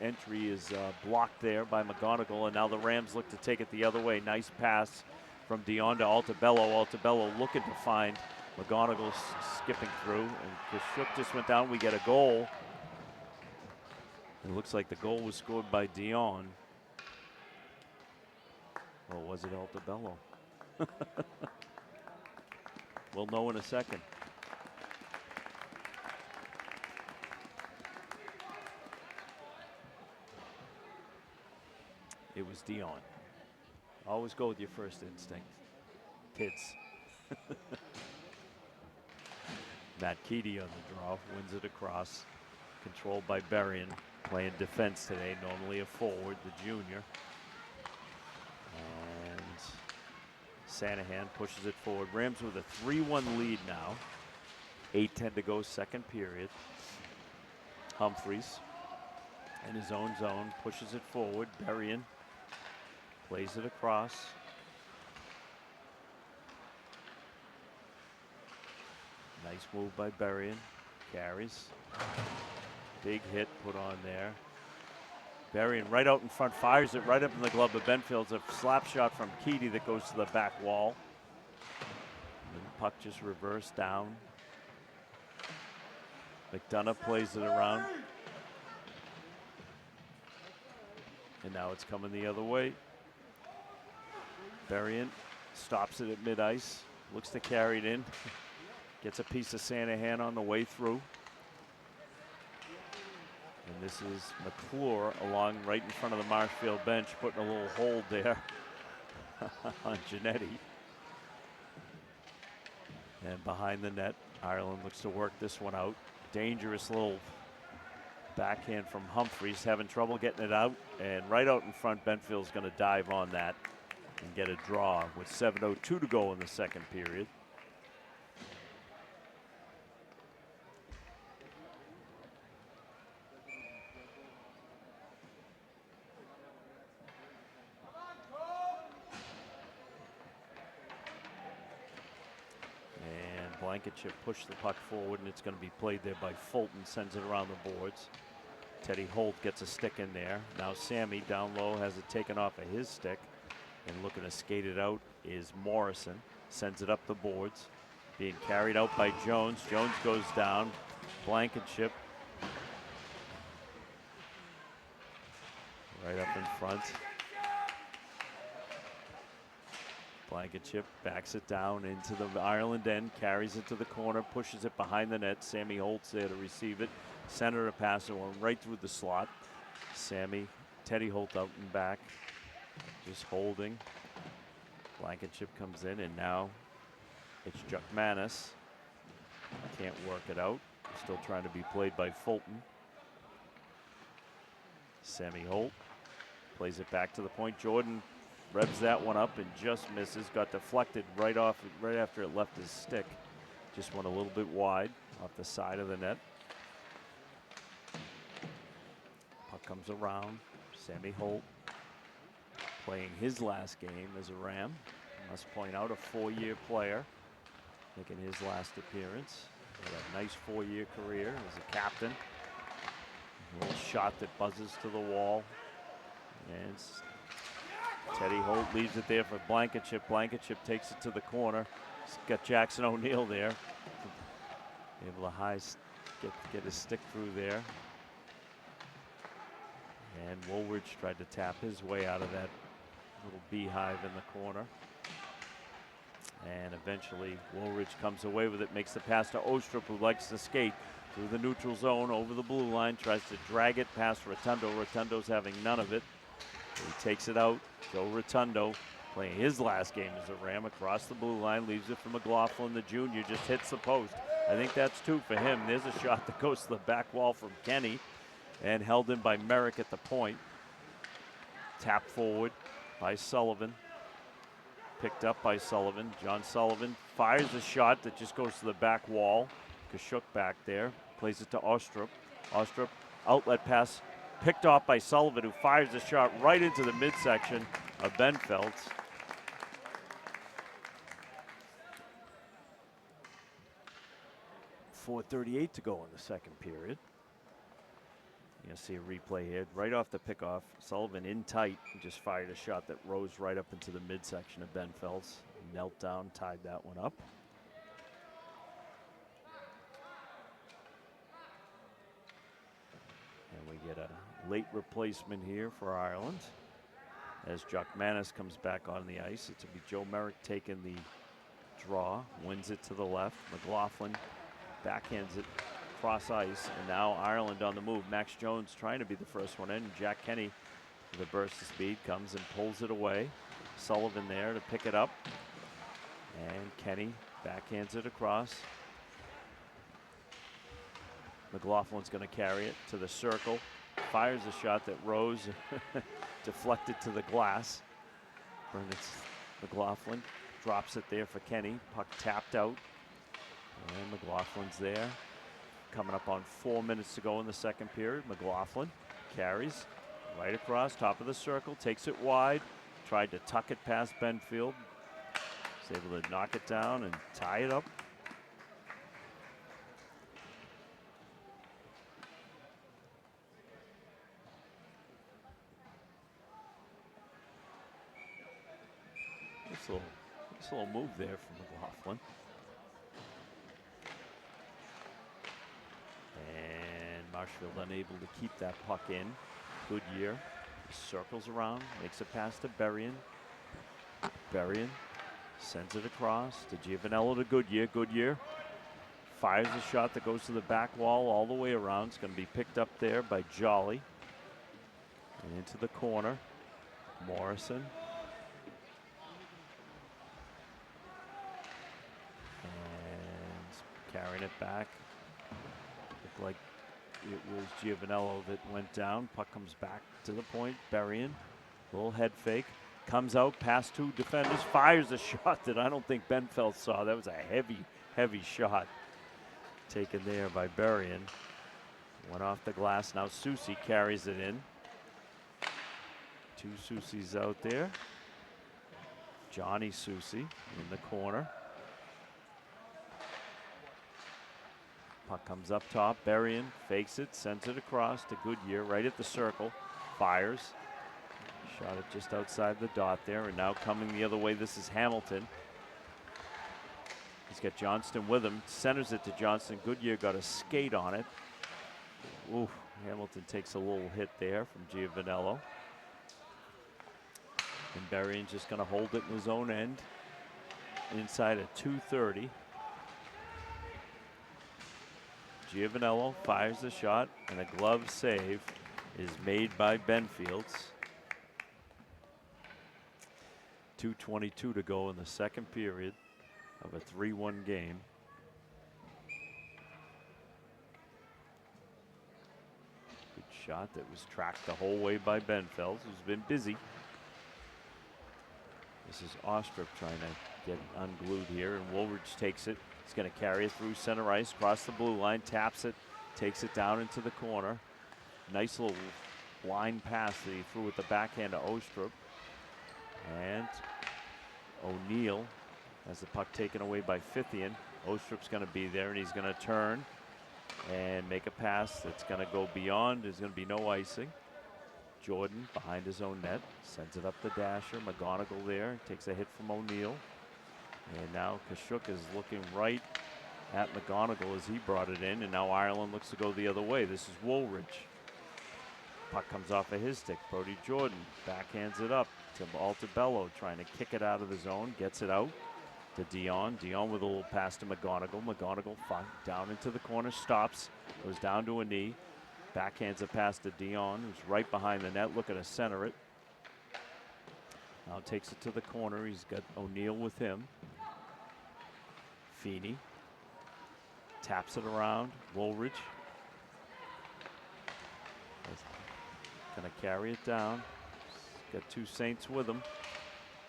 entry is blocked there by McGonigal, and now the Rams look to take it the other way. Nice pass from Dion to Altabello. Altabello looking to find McGonigal skipping through, and Kashuk just went down. We get a goal. It looks like the goal was scored by Dion. Or was it Altabello? We'll know in a second. It was Dion. Always go with your first instinct, kids. Matt Keedy on the draw, wins it across. Controlled by Berrien, playing defense today, normally a forward, the junior. And Sanahan pushes it forward. Rams with a 3-1 lead now. 8:10 to go, second period. Humphreys in his own zone, pushes it forward. Berrien plays it across. Nice move by Berrien. Carries. Big hit put on there. Berrien right out in front, fires it right up in the glove of Benfield's. A slap shot from Keedy that goes to the back wall. And the puck just reversed down. McDonough plays it around. And now it's coming the other way. Berrien stops it at mid-ice. Looks to carry it in. Gets a piece of Sanahan on the way through. And this is McClure along right in front of the Marshfield bench, putting a little hold there on Giannetti. And behind the net, Ireland looks to work this one out. Dangerous little backhand from Humphreys, having trouble getting it out. And right out in front, Benfield's going to dive on that and get a draw with 7:02 to go in the second period. Blankenship pushed the puck forward, and it's going to be played there by Fulton. Sends it around the boards. Teddy Holt gets a stick in there. Now Sammy down low has it taken off of his stick, and looking to skate it out is Morrison. Sends it up the boards. Being carried out by Jones. Jones goes down. Blankenship right up in front. Blankenship backs it down into the Ireland end, carries it to the corner, pushes it behind the net. Sammy Holt's there to receive it. Center a pass, it went right through the slot. Teddy Holt out and back, just holding. Blankenship comes in, and now it's Jukmanis. Can't work it out. Still trying to be played by Fulton. Sammy Holt plays it back to the point. Jordan revs that one up and just misses. Got deflected right after it left his stick. Just went a little bit wide off the side of the net. Puck comes around. Sammy Holt playing his last game as a Ram. Must point out, a 4-year player making his last appearance. Had a nice 4-year career as a captain. A little shot that buzzes to the wall. And Teddy Holt leaves it there for Blankenship. Blankenship takes it to the corner. He's got Jackson O'Neill there. Able to get his stick through there. And Woolridge tried to tap his way out of that little beehive in the corner. And eventually Woolridge comes away with it, makes the pass to Ostrup, who likes to skate through the neutral zone over the blue line, tries to drag it past Rotundo. Rotundo's having none of it. He takes it out. Joe Rotundo playing his last game as a Ram across the blue line, leaves it for McLaughlin, the junior, just hits the post. I think that's 2 for him. There's a shot that goes to the back wall from Kenny and held in by Merrick at the point. Tap forward by Sullivan. Picked up by Sullivan. John Sullivan fires a shot that just goes to the back wall. Kashuk back there. Plays it to Ostrup. Ostrup, outlet pass, picked off by Sullivan, who fires a shot right into the midsection of Benfeld's. .438 to go in the second period. You'll see a replay here. Right off the pickoff, Sullivan in tight just fired a shot that rose right up into the midsection of Benfeld's. Knelt down, tied that one up. And we get a late replacement here for Ireland as Jock Manis comes back on the ice. It will be Joe Merrick taking the draw, wins it to the left. McLaughlin backhands it cross ice, and now Ireland on the move. Max Jones trying to be the first one in. Jack Kenny with a burst of speed comes and pulls it away. Sullivan there to pick it up, and Kenny backhands it across. McLaughlin's going to carry it to the circle, fires a shot that rose, deflected to the glass. Brendan McLaughlin drops it there for Kenny. Puck tapped out, and McLaughlin's there. Coming up on 4 minutes to go in the second period. McLaughlin carries right across, top of the circle, takes it wide, tried to tuck it past Benfield. Was able to knock it down and tie it up. Nice little move there from McLaughlin. Marshfield unable to keep that puck in. Goodyear circles around, makes a pass to Berrien. Berrien sends it across to Giovanello to Goodyear. Goodyear fires a shot that goes to the back wall all the way around. It's going to be picked up there by Jolly. And into the corner, Morrison. And carrying it back. Looked like it was Giovanello that went down. Puck comes back to the point. Berrien, little head fake. Comes out past 2 defenders. Fires a shot that I don't think Benfeld saw. That was a heavy shot taken there by Berrien. Went off the glass. Now Soucy carries it in. 2 Soucys out there. Johnny Soucy in the corner. Puck comes up top. Berrien fakes it, sends it across to Goodyear right at the circle. Fires. Shot it just outside the dot there, and now coming the other way, this is Hamilton. He's got Johnston with him. Centers it to Johnston. Goodyear got a skate on it. Ooh, Hamilton takes a little hit there from Giovanello. And Berrien's just going to hold it in his own end. Inside at 2:30. Giovanello fires the shot, and a glove save is made by Benfields. 2:22 to go in the second period of a 3-1 game. Good shot that was tracked the whole way by Benfeld, who's been busy. This is Ostrup trying to get unglued here, and Woolridge takes it. He's going to carry it through center ice, across the blue line, taps it, takes it down into the corner. Nice little line pass that he threw with the backhand to Ostrup. And O'Neill has the puck taken away by Fithian. Ostrup's going to be there, and he's going to turn and make a pass that's going to go beyond. There's going to be no icing. Jordan behind his own net, sends it up the dasher. McGonigal there, takes a hit from O'Neill. And now Kachuk is looking right at McGonigal as he brought it in, and now Ireland looks to go the other way. This is Woolridge. Puck comes off of his stick. Brody Jordan backhands it up to Altabello, trying to kick it out of the zone, gets it out to Dion. Dion with a little pass to McGonigal. McGonigal down into the corner, stops, goes down to a knee. Backhands a pass to Dion, who's right behind the net, looking to center it. Now takes it to the corner. He's got O'Neill with him. Feeney taps it around. Woolridge gonna carry it down. Got two Saints with him.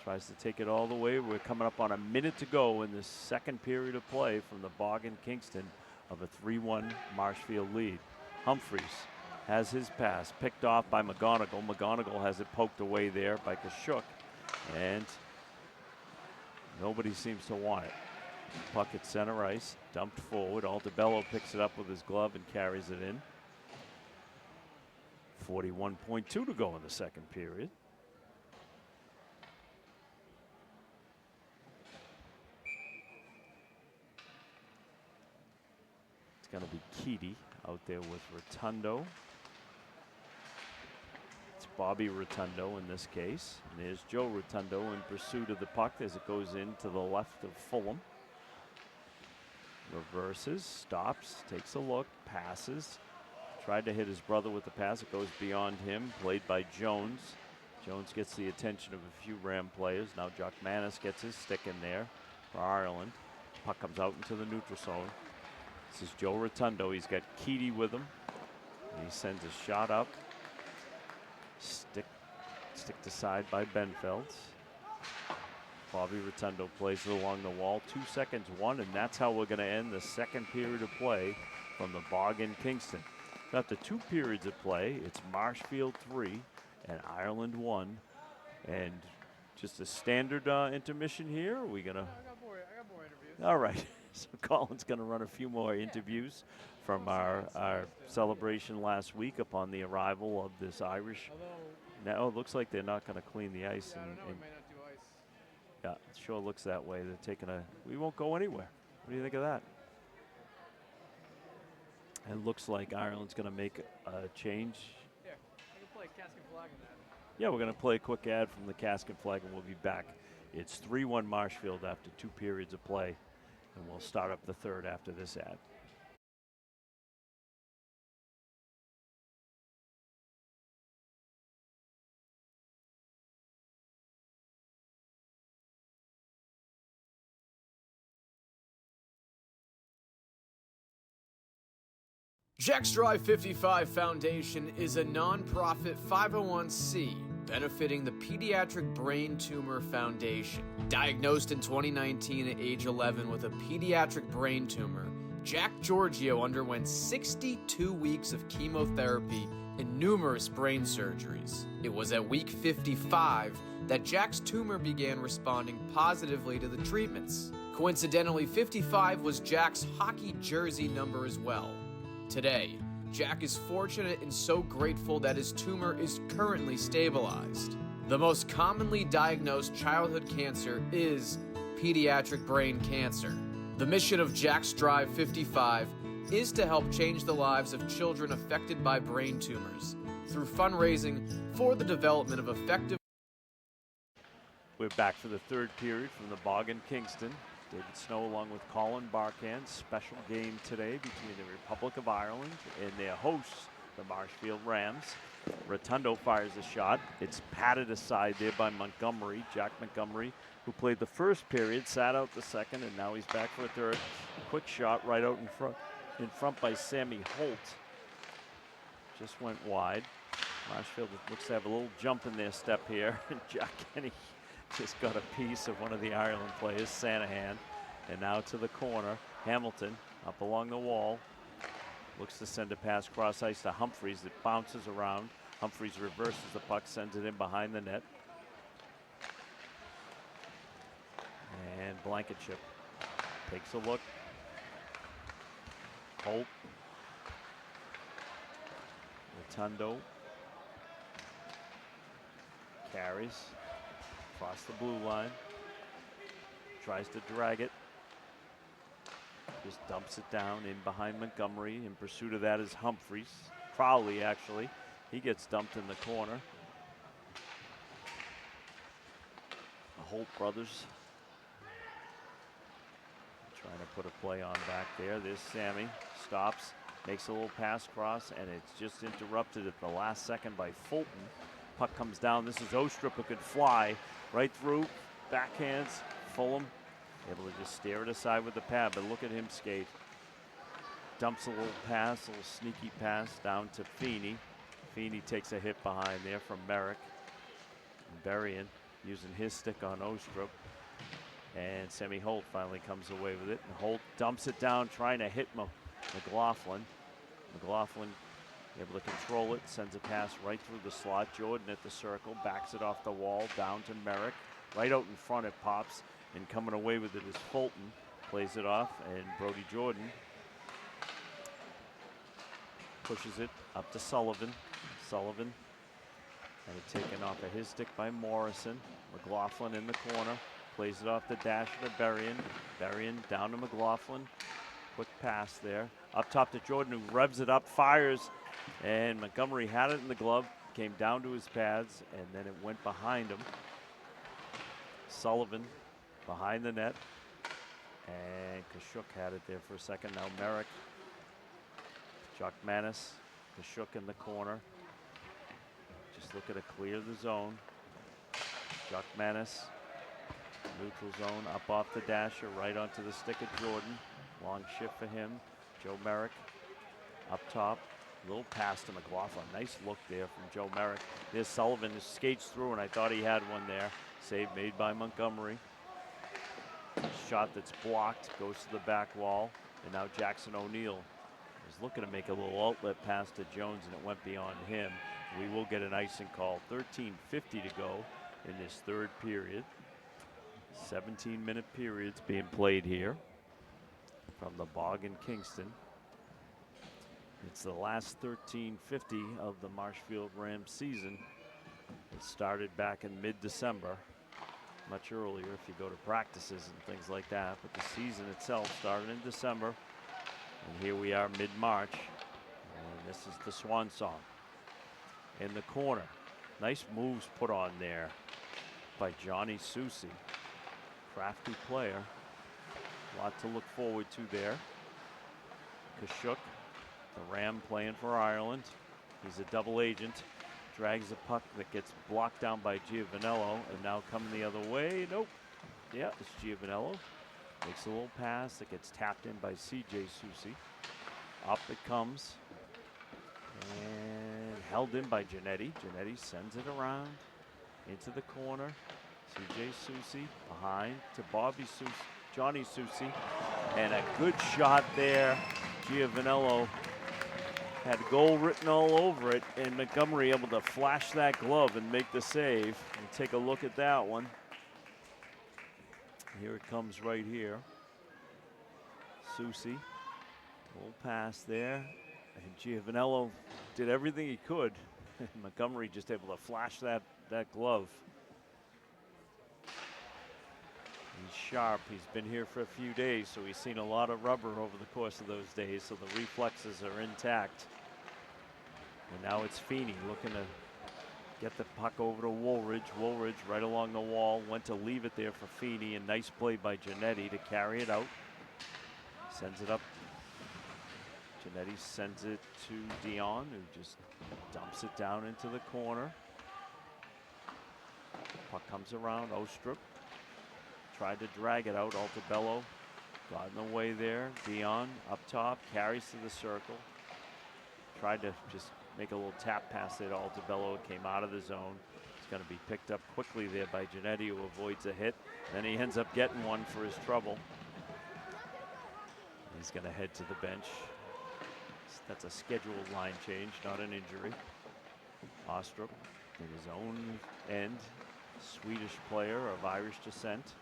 Tries to take it all the way. We're coming up on a minute to go in the second period of play from the Bog in Kingston of a 3-1 Marshfield lead. Humphreys has his pass picked off by McGonigal. McGonigal has it poked away there by Kachuk, and nobody seems to want it. Puck at center ice, dumped forward. Altabello picks it up with his glove and carries it in. 41.2 to go in the second period. It's going to be Keaty out there with Rotundo. It's Bobby Rotundo in this case. And there's Joe Rotundo in pursuit of the puck as it goes into the left of Fulham. Reverses, stops, takes a look, passes. Tried to hit his brother with the pass. It goes beyond him, played by Jones. Jones gets the attention of a few Ram players. Now Jock Manis gets his stick in there for Ireland. Puck comes out into the neutral zone. This is Joe Rotundo. He's got Keaty with him. And he sends a shot up. Stick to side by Benfeld. Bobby Rotundo plays it along the wall. 2 seconds, one, and that's how we're going to end the second period of play from the Bog in Kingston. So after 2 periods of play, it's Marshfield 3 and Ireland 1. And just a standard intermission here. Are we going to? I got more interviews. All right. So Colin's going to run a few more interviews from our celebration last week upon the arrival of this Irish. Now it looks like they're not going to clean the ice. Yeah, I don't know. We may not do ice. Yeah, it sure looks that way. They're taking we won't go anywhere. What do you think of that? It looks like Ireland's going to make a change. Yeah, I can play Cask and Flag in that. Yeah, we're going to play a quick ad from the Cask and Flag, and we'll be back. It's 3-1 Marshfield after 2 periods of play, and we'll start up the third after this ad. Jack's Drive 55 Foundation is a non-profit 501c benefiting the Pediatric Brain Tumor Foundation. Diagnosed in 2019 at age 11 with a pediatric brain tumor, Jack Giorgio underwent 62 weeks of chemotherapy and numerous brain surgeries. It was at week 55 that Jack's tumor began responding positively to the treatments. Coincidentally, 55 was Jack's hockey jersey number as well. Today, Jack is fortunate and so grateful that his tumor is currently stabilized. The most commonly diagnosed childhood cancer is pediatric brain cancer. The mission of Jack's Drive 55 is to help change the lives of children affected by brain tumors through fundraising for the development of effective. We're back for the third period from the Bog in Kingston. David Snow along with Colin Barkan. Special game today between the Republic of Ireland and their hosts, the Marshfield Rams. Rotundo fires a shot. It's patted aside there by Montgomery, Jack Montgomery, who played the first period, sat out the second, and now he's back for a third. Quick shot right out in front by Sammy Holt. just went wide. Marshfield looks to have a little jump in their step here. Jack Kenny just got a piece of one of the Ireland players, Sanahan. And now to the corner. Hamilton up along the wall. Looks to send a pass cross ice to Humphreys. It bounces around. Humphreys reverses the puck, sends it in behind the net. And Blankenship takes a look. Holt. Rotundo. Carries across the blue line. Tries to drag it. Just dumps it down in behind Montgomery. In pursuit of that is Humphreys. Crowley, actually. He gets dumped in the corner. The Holt brothers trying to put a play on back there. There's Sammy. Stops. Makes a little pass cross, and it's just interrupted at the last second by Fulton. Puck comes down. This is Ostrup who could fly right through. Backhands. Fulham able to just stare it aside with the pad, but look at him skate. Dumps a little pass, a little sneaky pass down to Feeney. Feeney takes a hit behind there from Merrick. Berrien using his stick on Ostrup. And Sammy Holt finally comes away with it. And Holt dumps it down, trying to hit McLaughlin. McLaughlin able to control it, sends a pass right through the slot. Jordan at the circle, backs it off the wall, down to Merrick. Right out in front it pops, and coming away with it is Fulton. Plays it off, and Brody Jordan pushes it up to Sullivan. Sullivan and it taken off of his stick by Morrison. McLaughlin in the corner. Plays it off the dash to Berrien. Berrien down to McLaughlin. Quick pass there. Up top to Jordan, who revs it up, fires. And Montgomery had it in the glove. Came down to his pads, and then it went behind him. Sullivan behind the net. And Kashuk had it there for a second. Now Merrick. Chuck Manis. Kashuk in the corner. Just looking to clear the zone. Chuck Manis. Neutral zone, up off the dasher, right onto the stick of Jordan. Long shift for him. Joe Merrick up top. Little pass to McLaughlin. Nice look there from Joe Merrick. There's Sullivan who skates through, and I thought he had one there. Save made by Montgomery. Shot that's blocked, goes to the back wall. And now Jackson O'Neill is looking to make a little outlet pass to Jones, and it went beyond him. We will get an icing call. 13:50 to go in this third period. 17-minute periods being played here from the Bog in Kingston. It's the last 13:50 of the Marshfield Rams season. It started back in mid-December, much earlier if you go to practices and things like that, but the season itself started in December, and here we are mid-March, and this is the swan song. In the corner, nice moves put on there by Johnny Susi. Crafty player. A lot to look forward to there. Kashuk, the Ram playing for Ireland. He's a double agent. Drags a puck that gets blocked down by Giovanello, and now coming the other way. Nope. Yeah, it's Giovanello. Makes a little pass that gets tapped in by CJ Susi. Up it comes. And held in by Giannetti. Giannetti sends it around into the corner. CJ Susi behind to Bobby Susi, Johnny Susi, and a good shot there. Giovanello had goal written all over it, and Montgomery able to flash that glove and make the save. We'll take a look at that one. Here it comes right here. Susi, little pass there, and Giovanello did everything he could. Montgomery just able to flash that glove. He's sharp. He's been here for a few days, so he's seen a lot of rubber over the course of those days, so the reflexes are intact. And now it's Feeney looking to get the puck over to Woolridge. Woolridge right along the wall, went to leave it there for Feeney, and nice play by Giannetti to carry it out. Sends it up. Giannetti sends it to Dion, who just dumps it down into the corner. Puck comes around, Ostrup. Tried to drag it out. Altabello got in the way there. Dion up top, carries to the circle. Tried to just make a little tap pass there to Altobello. It came out of the zone. It's going to be picked up quickly there by Genetti, who avoids a hit. Then he ends up getting one for his trouble. He's going to head to the bench. That's a scheduled line change, not an injury. Ostrup in his own end, Swedish player of Irish descent,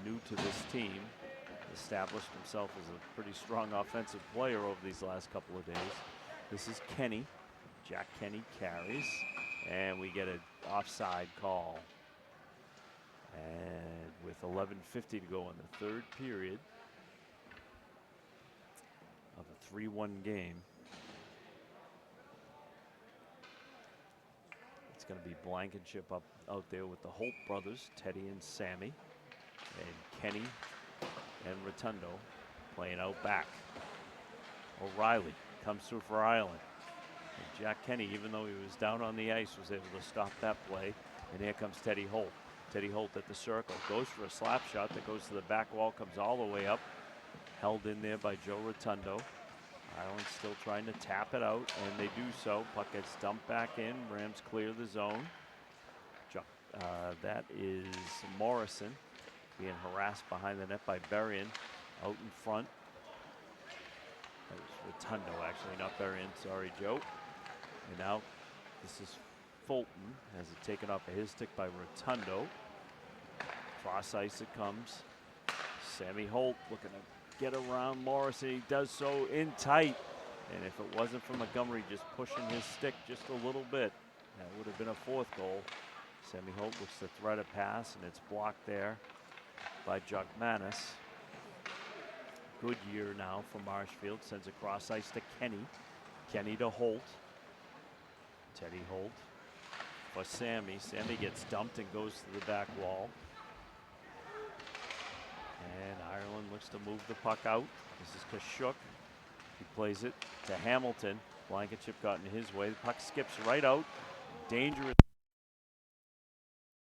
new to this team, established himself as a pretty strong offensive player over these last couple of days. This is Kenny. Jack Kenny carries, and we get an offside call. And with 11:50 to go in the third period of a 3-1 game, it's going to be Blankenship out there with the Holt brothers, Teddy and Sammy, and Kenny and Rotundo playing out back. O'Reilly comes through for Ireland. And Jack Kenny, even though he was down on the ice, was able to stop that play. And here comes Teddy Holt. Teddy Holt at the circle, goes for a slap shot that goes to the back wall, comes all the way up. Held in there by Joe Rotundo. Ireland still trying to tap it out, and they do so. Puck gets dumped back in. Rams clear the zone. That is Morrison being harassed behind the net by Berrien. Out in front. That was Rotundo, actually, not Berrien. Sorry, Joe. And now this is Fulton. Has it taken off of his stick by Rotundo. Cross ice it comes. Sammy Holt looking to get around Morrison. He does so in tight. And if it wasn't for Montgomery just pushing his stick just a little bit, that would have been a fourth goal. Sammy Holt looks to thread a pass, and it's blocked there by Chuck Manis. Good year now for Marshfield. Sends a cross ice to Kenny. Kenny to Holt. Teddy Holt for Sammy. Sammy gets dumped and goes to the back wall. And Ireland looks to move the puck out. This is Kashuk. He plays it to Hamilton. Blankenship got in his way. The puck skips right out. Dangerous.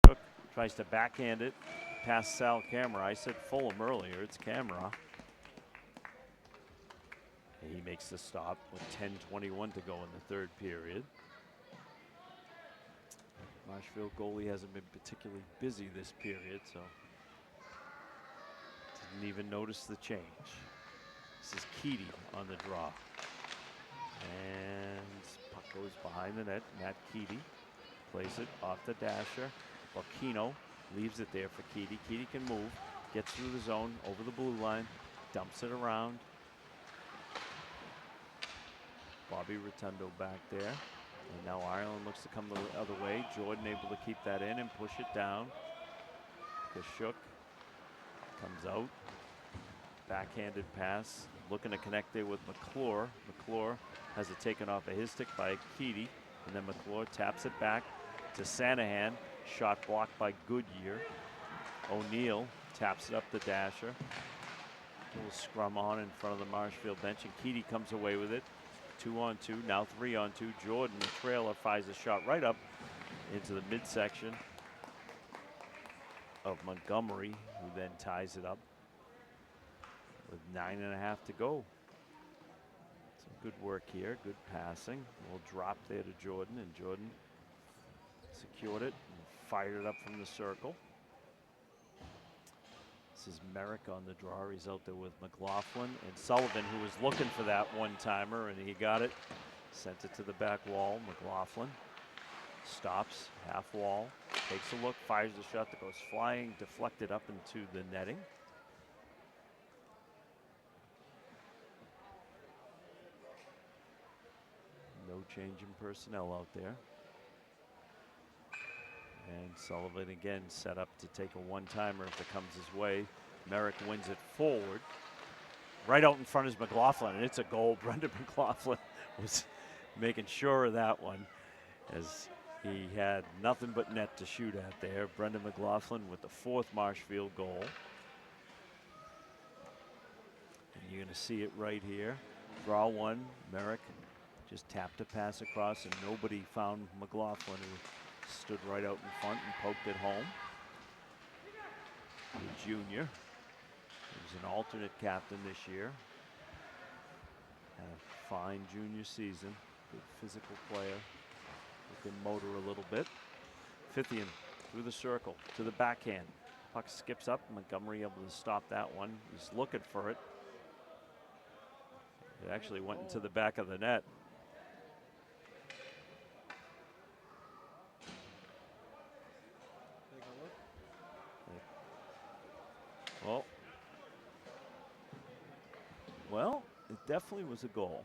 Kashuk tries to backhand it past Sal Camera. I said Fulham earlier. It's Camera. And he makes the stop with 10:21 to go in the third period. Marshfield goalie hasn't been particularly busy this period, so didn't even notice the change. This is Keaty on the draw. And puck goes behind the net. Matt Keaty plays it off the dasher. Aquino leaves it there for Keaty. Keaty can move, gets through the zone, over the blue line, dumps it around. Bobby Rotundo back there. And now Ireland looks to come the other way. Jordan able to keep that in and push it down. Kashuk comes out. Backhanded pass. Looking to connect there with McClure. McClure has it taken off of his stick by Keaty. And then McClure taps it back to Sanahan. Shot blocked by Goodyear. O'Neill taps it up the dasher. A little scrum on in front of the Marshfield bench. And Keaty comes away with it. 2-on-2, now 3-on-2. Jordan, the trailer, fires a shot right up into the midsection of Montgomery, who then ties it up with 9.5 to go. Some good work here, good passing. A little drop there to Jordan, and Jordan secured it and fired it up from the circle. This is Merrick on the draw. He's out there with McLaughlin and Sullivan, who was looking for that one-timer, and he got it. Sent it to the back wall. McLaughlin stops, half wall, takes a look, fires a shot that goes flying, deflected up into the netting. No change in personnel out there. And Sullivan again set up to take a one-timer if it comes his way. Merrick wins it forward. Right out in front is McLaughlin, and it's a goal. Brendan McLaughlin was making sure of that one, as he had nothing but net to shoot at there. Brendan McLaughlin with the 4th Marshfield goal. And you're going to see it right here. Draw one. Merrick just tapped a pass across, and nobody found McLaughlin, who stood right out in front and poked it home. The junior. He was an alternate captain this year. Had a fine junior season. Good physical player who can motor a little bit. Fithian through the circle to the backhand. Puck skips up. Montgomery able to stop that one. He's looking for it. It actually went into the back of the net. Take a look. Well, it definitely was a goal.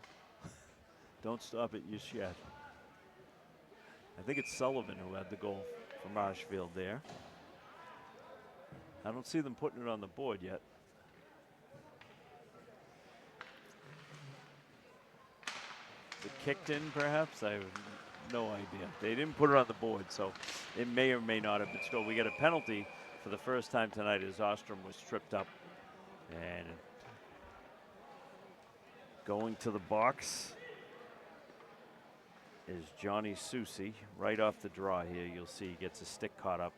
Don't stop it just yet. I think it's Sullivan who had the goal for Marshfield there. I don't see them putting it on the board yet. Is it kicked in, perhaps? I have no idea. They didn't put it on the board, so it may or may not have been scored. We get a penalty for the first time tonight as Ostrom was tripped up. And going to the box is Johnny Susi. Right off the draw here, you'll see he gets a stick caught up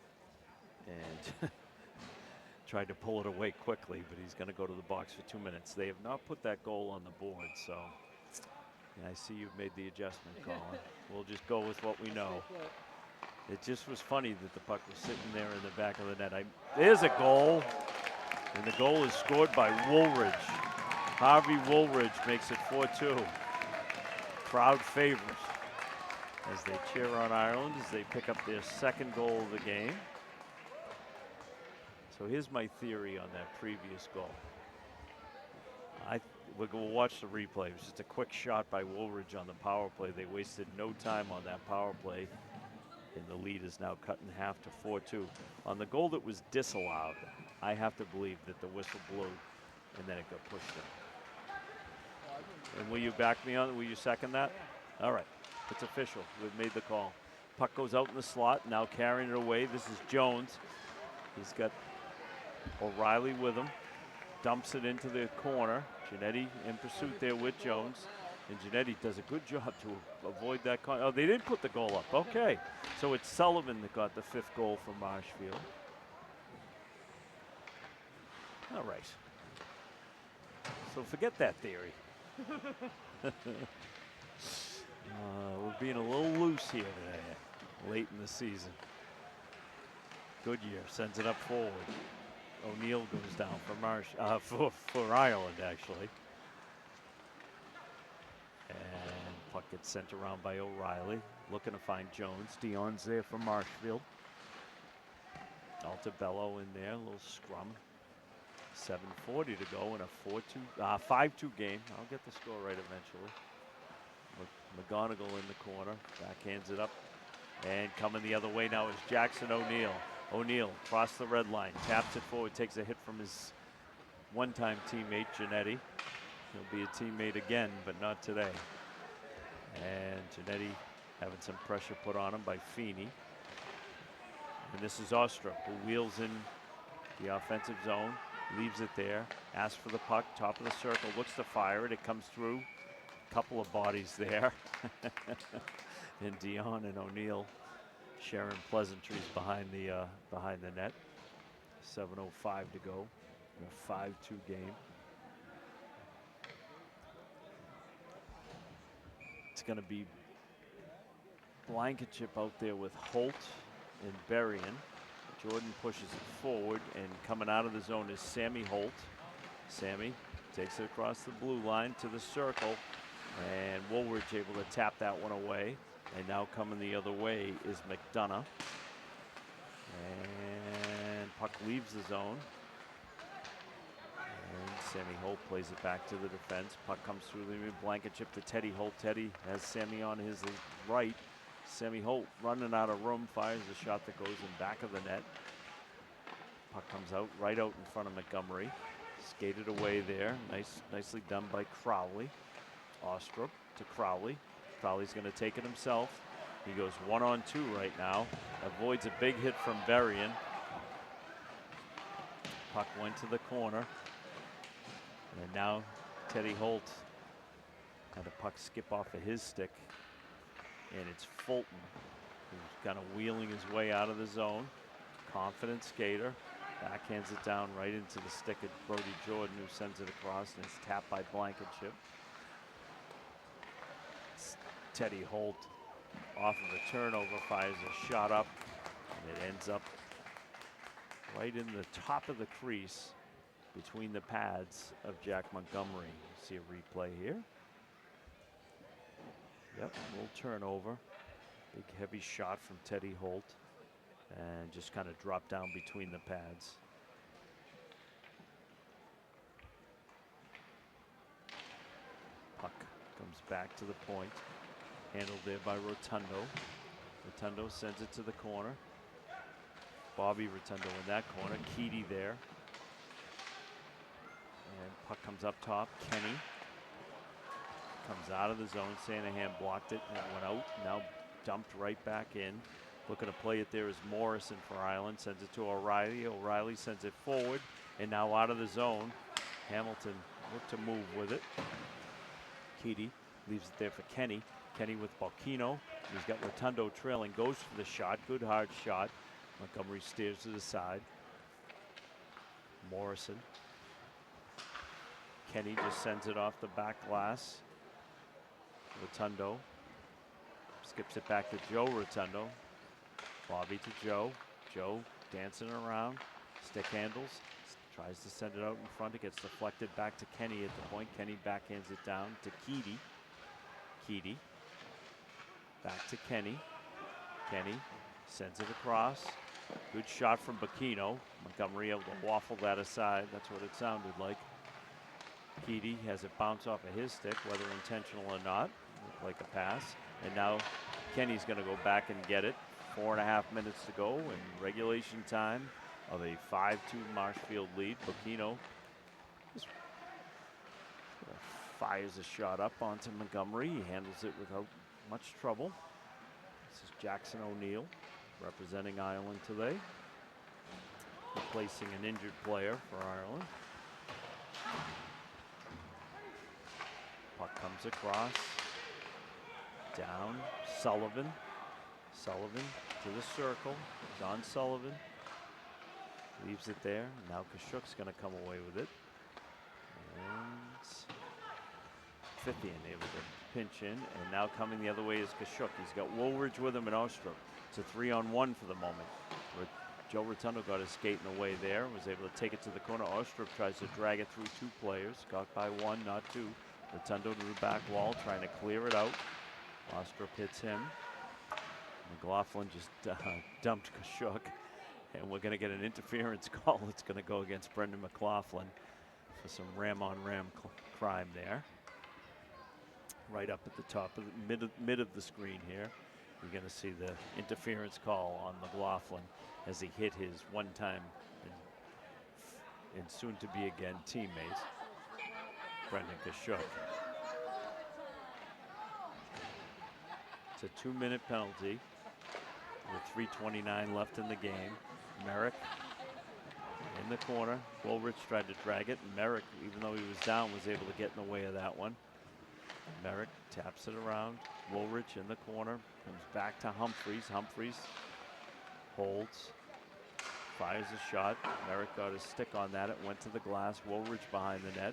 and tried to pull it away quickly, but he's going to go to the box for 2 minutes. They have not put that goal on the board, so and I see you've made the adjustment, Colin. We'll just go with what we know. It just was funny that the puck was sitting there in the back of the net. There's a goal, and the goal is scored by Woolridge. Harvey Woolridge makes it 4-2. Crowd favors as they cheer on Ireland as they pick up their second goal of the game. So here's my theory on that previous goal. We'll watch the replay. It was just a quick shot by Woolridge on the power play. They wasted no time on that power play, and the lead is now cut in half to 4-2. On the goal that was disallowed, I have to believe that the whistle blew, and then it got pushed in. And will you back me on it? Will you second that? All right. It's official. We've made the call. Puck goes out in the slot. Now carrying it away. This is Jones. He's got O'Reilly with him. Dumps it into the corner. Giannetti in pursuit there with Jones. And Giannetti does a good job to avoid that. Oh, they didn't put the goal up. Okay. So it's Sullivan that got the 5th goal for Marshfield. All right. So forget that theory. We're being a little loose here today, late in the season. Goodyear sends it up forward. O'Neill goes down for for Ireland, actually. And puck gets sent around by O'Reilly, looking to find Jones. Dion's there for Marshfield. Altabello in there, a little scrum. 7:40 to go in a 5-2 game. I'll get the score right eventually. McGonigal in the corner, backhands it up, and coming the other way now is Jackson O'Neill. O'Neill across the red line, taps it forward, takes a hit from his one-time teammate, Giannetti. He'll be a teammate again, but not today. And Giannetti having some pressure put on him by Feeney. And this is Ostrup, who wheels in the offensive zone, leaves it there, asks for the puck, top of the circle, looks to fire it, it comes through. Couple of bodies there. And Dion and O'Neill sharing pleasantries behind the net. 7:05 to go in a 5-2 game. It's going to be Blankenship out there with Holt and Berrien. Jordan pushes it forward, and coming out of the zone is Sammy Holt. Sammy takes it across the blue line to the circle. And Woolridge able to tap that one away. And now coming the other way is McDonough. And puck leaves the zone. And Sammy Holt plays it back to the defense. Puck comes through the Blankenship to Teddy Holt. Teddy has Sammy on his right. Sammy Holt running out of room, fires a shot that goes in back of the net. Puck comes out right out in front of Montgomery. Skated away there. Nicely done by Crowley. Ostrup to Crowley. Crowley's going to take it himself. He goes 1-on-2 right now. Avoids a big hit from Berrien. Puck went to the corner. And now Teddy Holt had a puck skip off of his stick. And it's Fulton, who's kind of wheeling his way out of the zone. Confident skater. Backhands it down right into the stick of Brody Jordan, who sends it across, and it's tapped by Blankenship. Teddy Holt, off of a turnover, fires a shot up, and it ends up right in the top of the crease between the pads of Jack Montgomery. See a replay here. Yep, a little turnover. Big heavy shot from Teddy Holt, and just kind of dropped down between the pads. Puck comes back to the point, handled there by Rotundo. Rotundo sends it to the corner. Bobby Rotundo in that corner, Keedy there. And puck comes up top, Kenny. Comes out of the zone, Sanahan blocked it and it went out. Now dumped right back in. Looking to play it there is Morrison for Ireland, sends it to O'Reilly. O'Reilly sends it forward and now out of the zone. Hamilton looked to move with it. Keedy leaves it there for Kenny. Kenny with Balkino. He's got Rotundo trailing, goes for the shot, good hard shot. Montgomery steers to the side. Morrison. Kenny just sends it off the back glass. Rotundo skips it back to Joe Rotundo. Bobby to Joe. Joe dancing around. Stick handles. Tries to send it out in front. It gets deflected back to Kenny at the point. Kenny backhands it down to Keedy. Keedy. Back to Kenny. Kenny sends it across. Good shot from Bacchino. Montgomery able to waffle that aside. That's what it sounded like. Keedy has it bounce off of his stick, whether intentional or not. Looked like a pass. And now Kenny's going to go back and get it. 4.5 minutes to go in regulation time of a 5-2 Marshfield lead. Bacchino just fires a shot up onto Montgomery. He handles it without much trouble. This is Jackson O'Neill representing Ireland today, replacing an injured player for Ireland. Puck comes across, down, Sullivan. Sullivan to the circle, John Sullivan leaves it there. Now Kashuk's going to come away with it. And Fithian able to pinch in, and now coming the other way is Kashuk. He's got Woolridge with him and Ostrup. It's a 3-on-1 for the moment. Joe Rotundo got his skating away there, was able to take it to the corner. Ostrup tries to drag it through two players, got by one, not two. Rotundo to the back wall, trying to clear it out. Ostrup hits him. McLaughlin just dumped Kashuk, and we're going to get an interference call. It's going to go against Brendan McLaughlin for some ram-on-ram crime there. Right up at the top of the mid of the screen here, you're going to see the interference call on McLaughlin as he hit his one-time and soon-to-be again teammate, Brendan Kashuk. It's a 2-minute penalty with 3:29 left in the game. Merrick in the corner. Woolridge tried to drag it, and Merrick, even though he was down, was able to get in the way of that one. Merrick taps it around. Woolridge in the corner. Comes back to Humphreys. Humphreys holds. Fires a shot. Merrick got his stick on that. It went to the glass. Woolridge behind the net.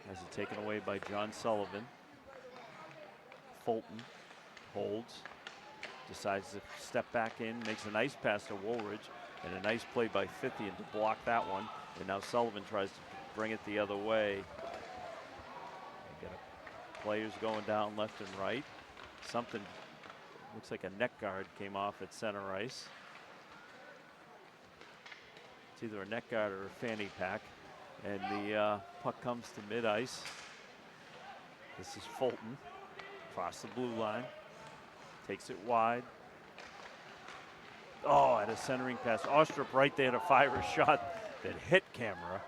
Has it taken away by John Sullivan. Fulton holds. Decides to step back in. Makes a nice pass to Woolridge. And a nice play by Fithian to block that one. And now Sullivan tries to bring it the other way. Players going down left and right. Something looks like a neck guard came off at center ice. It's either a neck guard or a fanny pack. And the puck comes to mid-ice. This is Fulton across the blue line. Takes it wide. Oh, at a centering pass. Ostrup right there to fire a shot that hit Camera.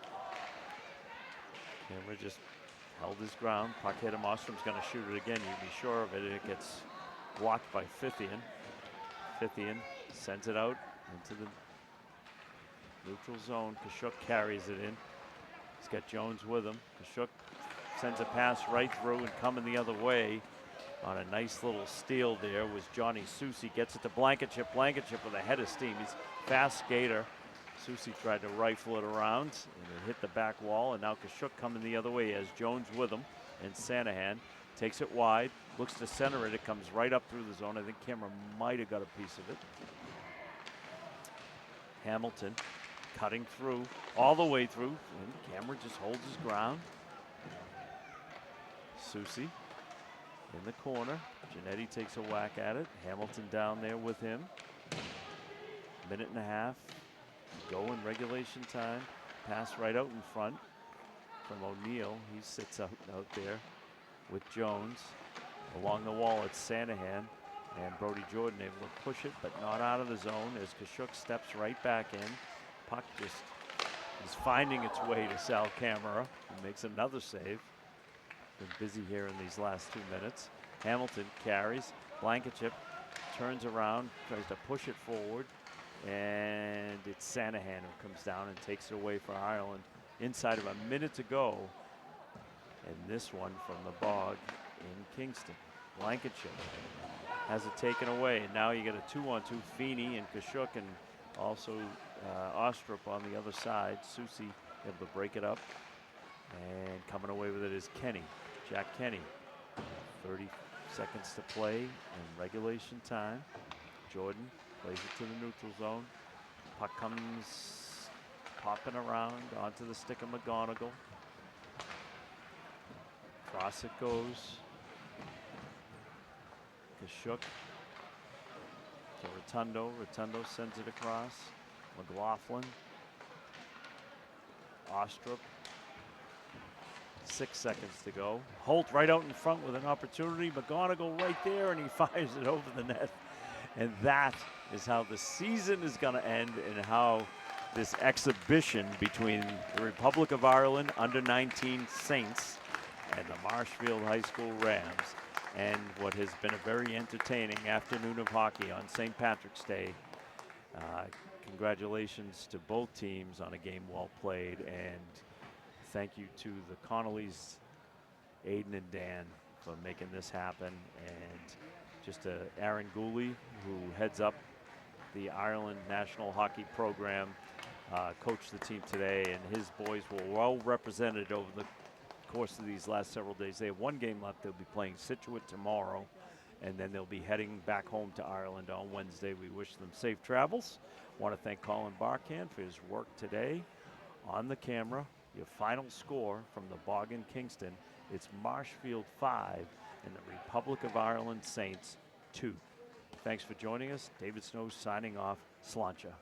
Camera just held his ground. Puck hit him. Ostrup's going to shoot it again. You'd be sure of it. It gets blocked by Fithian. Fithian sends it out into the neutral zone. Kashuk carries it in. He's got Jones with him. Kashuk sends a pass right through, and coming the other way on a nice little steal there was Johnny Soucy. Gets it to Blankenship. Blankenship with a head of steam. He's a fast skater. Soucy tried to rifle it around, and it hit the back wall, and now Kashuk coming the other way as Jones with him, and Sanahan Takes it wide, looks to center it. It comes right up through the zone. I think Cameron might have got a piece of it. Hamilton cutting through, all the way through, and Cameron just holds his ground. Susie in the corner. Janetti takes a whack at it. Hamilton down there with him. Minute and a half to go in regulation time. Pass right out in front from O'Neill. He sits out there with Jones. Along the wall, it's Sanahan. And Brody Jordan able to push it, but not out of the zone as Kashuk steps right back in. Puck just is finding its way to Sal Camara, who makes another save. Been busy here in these last 2 minutes. Hamilton carries. Blankenship turns around, tries to push it forward, and it's Sanahan who comes down and takes it away for Ireland. Inside of a minute to go. And this one from the Bog in Kingston. Blankenship has it taken away. And now you get a 2-on-2 Feeney and Kashuk, and also Ostrup on the other side. Susie able to break it up. And coming away with it is Kenny. Jack Kenny. 30 seconds to play in regulation time. Jordan plays it to the neutral zone. Puck comes popping around onto the stick of McGonigal. Cross it goes. Kashuk to Rotundo. Rotundo sends it across. McLaughlin. Ostrup. 6 seconds to go. Holt right out in front with an opportunity. McGonigal right there, and he fires it over the net. And that is how the season is going to end, and how this exhibition between the Republic of Ireland under-19 Saints and the Marshfield High School Rams, and what has been a very entertaining afternoon of hockey on St. Patrick's Day. Congratulations to both teams on a game well played, and thank you to the Connollys, Aiden and Dan, for making this happen, and just to Aaron Gooley, who heads up the Ireland National Hockey Program, coached the team today, and his boys were well represented over the course of these last several days. They have one game left. They'll be playing Scituate tomorrow, and then they'll be heading back home to Ireland on Wednesday. We wish them safe travels. Want to thank Colin Barkan for his work today. On the camera, your final score from the Bog in Kingston, it's Marshfield 5 and the Republic of Ireland Saints 2. Thanks for joining us. David Snow signing off. Sláinte.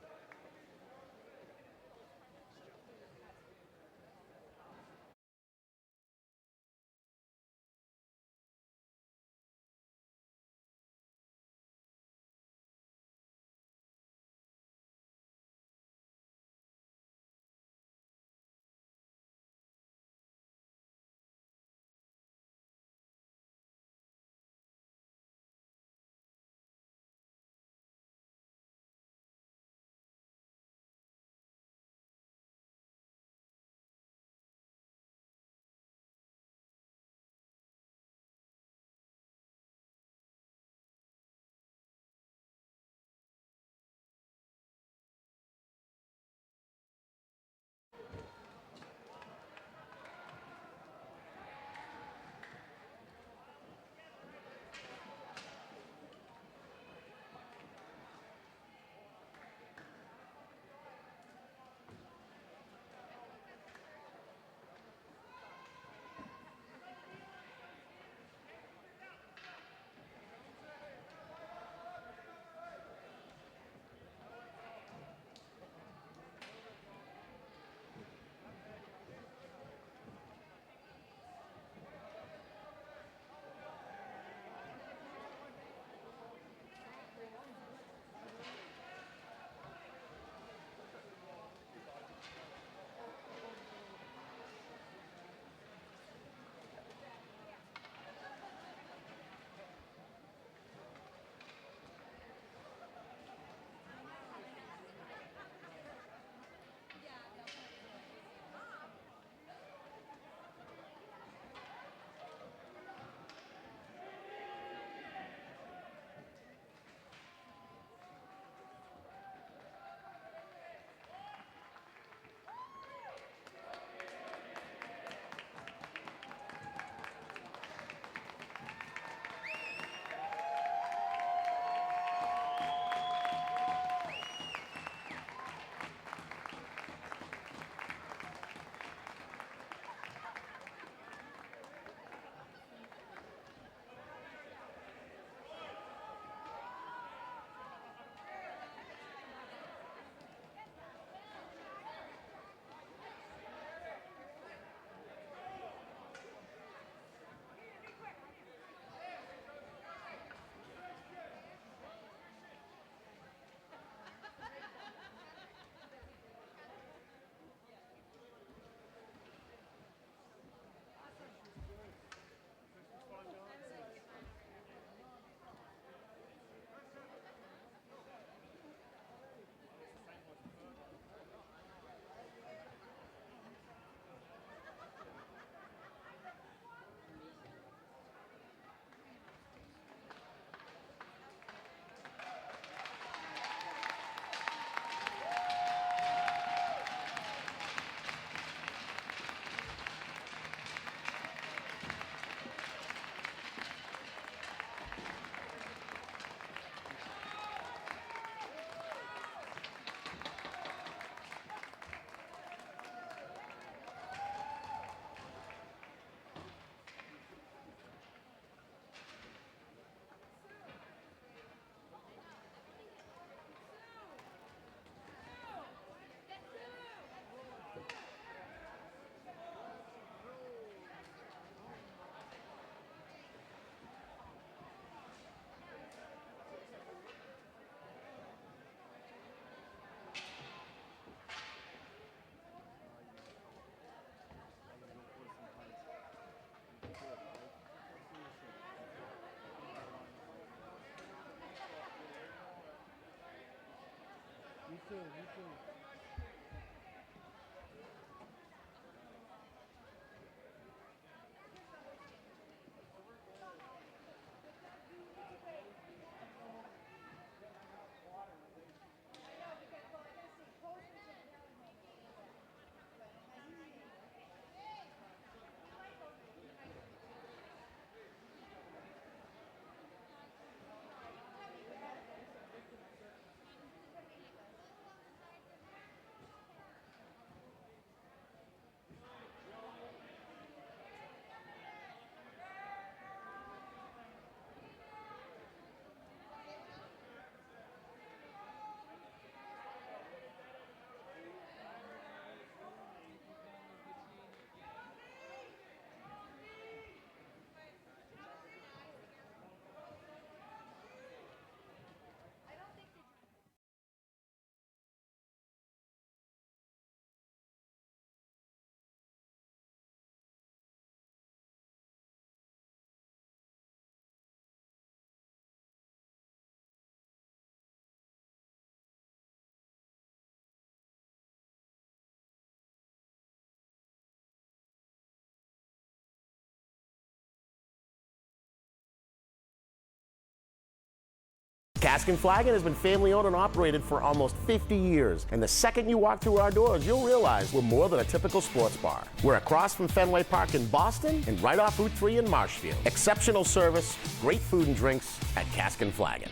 Cask and Flagon has been family owned and operated for almost 50 years. And the second you walk through our doors, you'll realize we're more than a typical sports bar. We're across from Fenway Park in Boston and right off Route 3 in Marshfield. Exceptional service, great food and drinks at Cask and Flagon.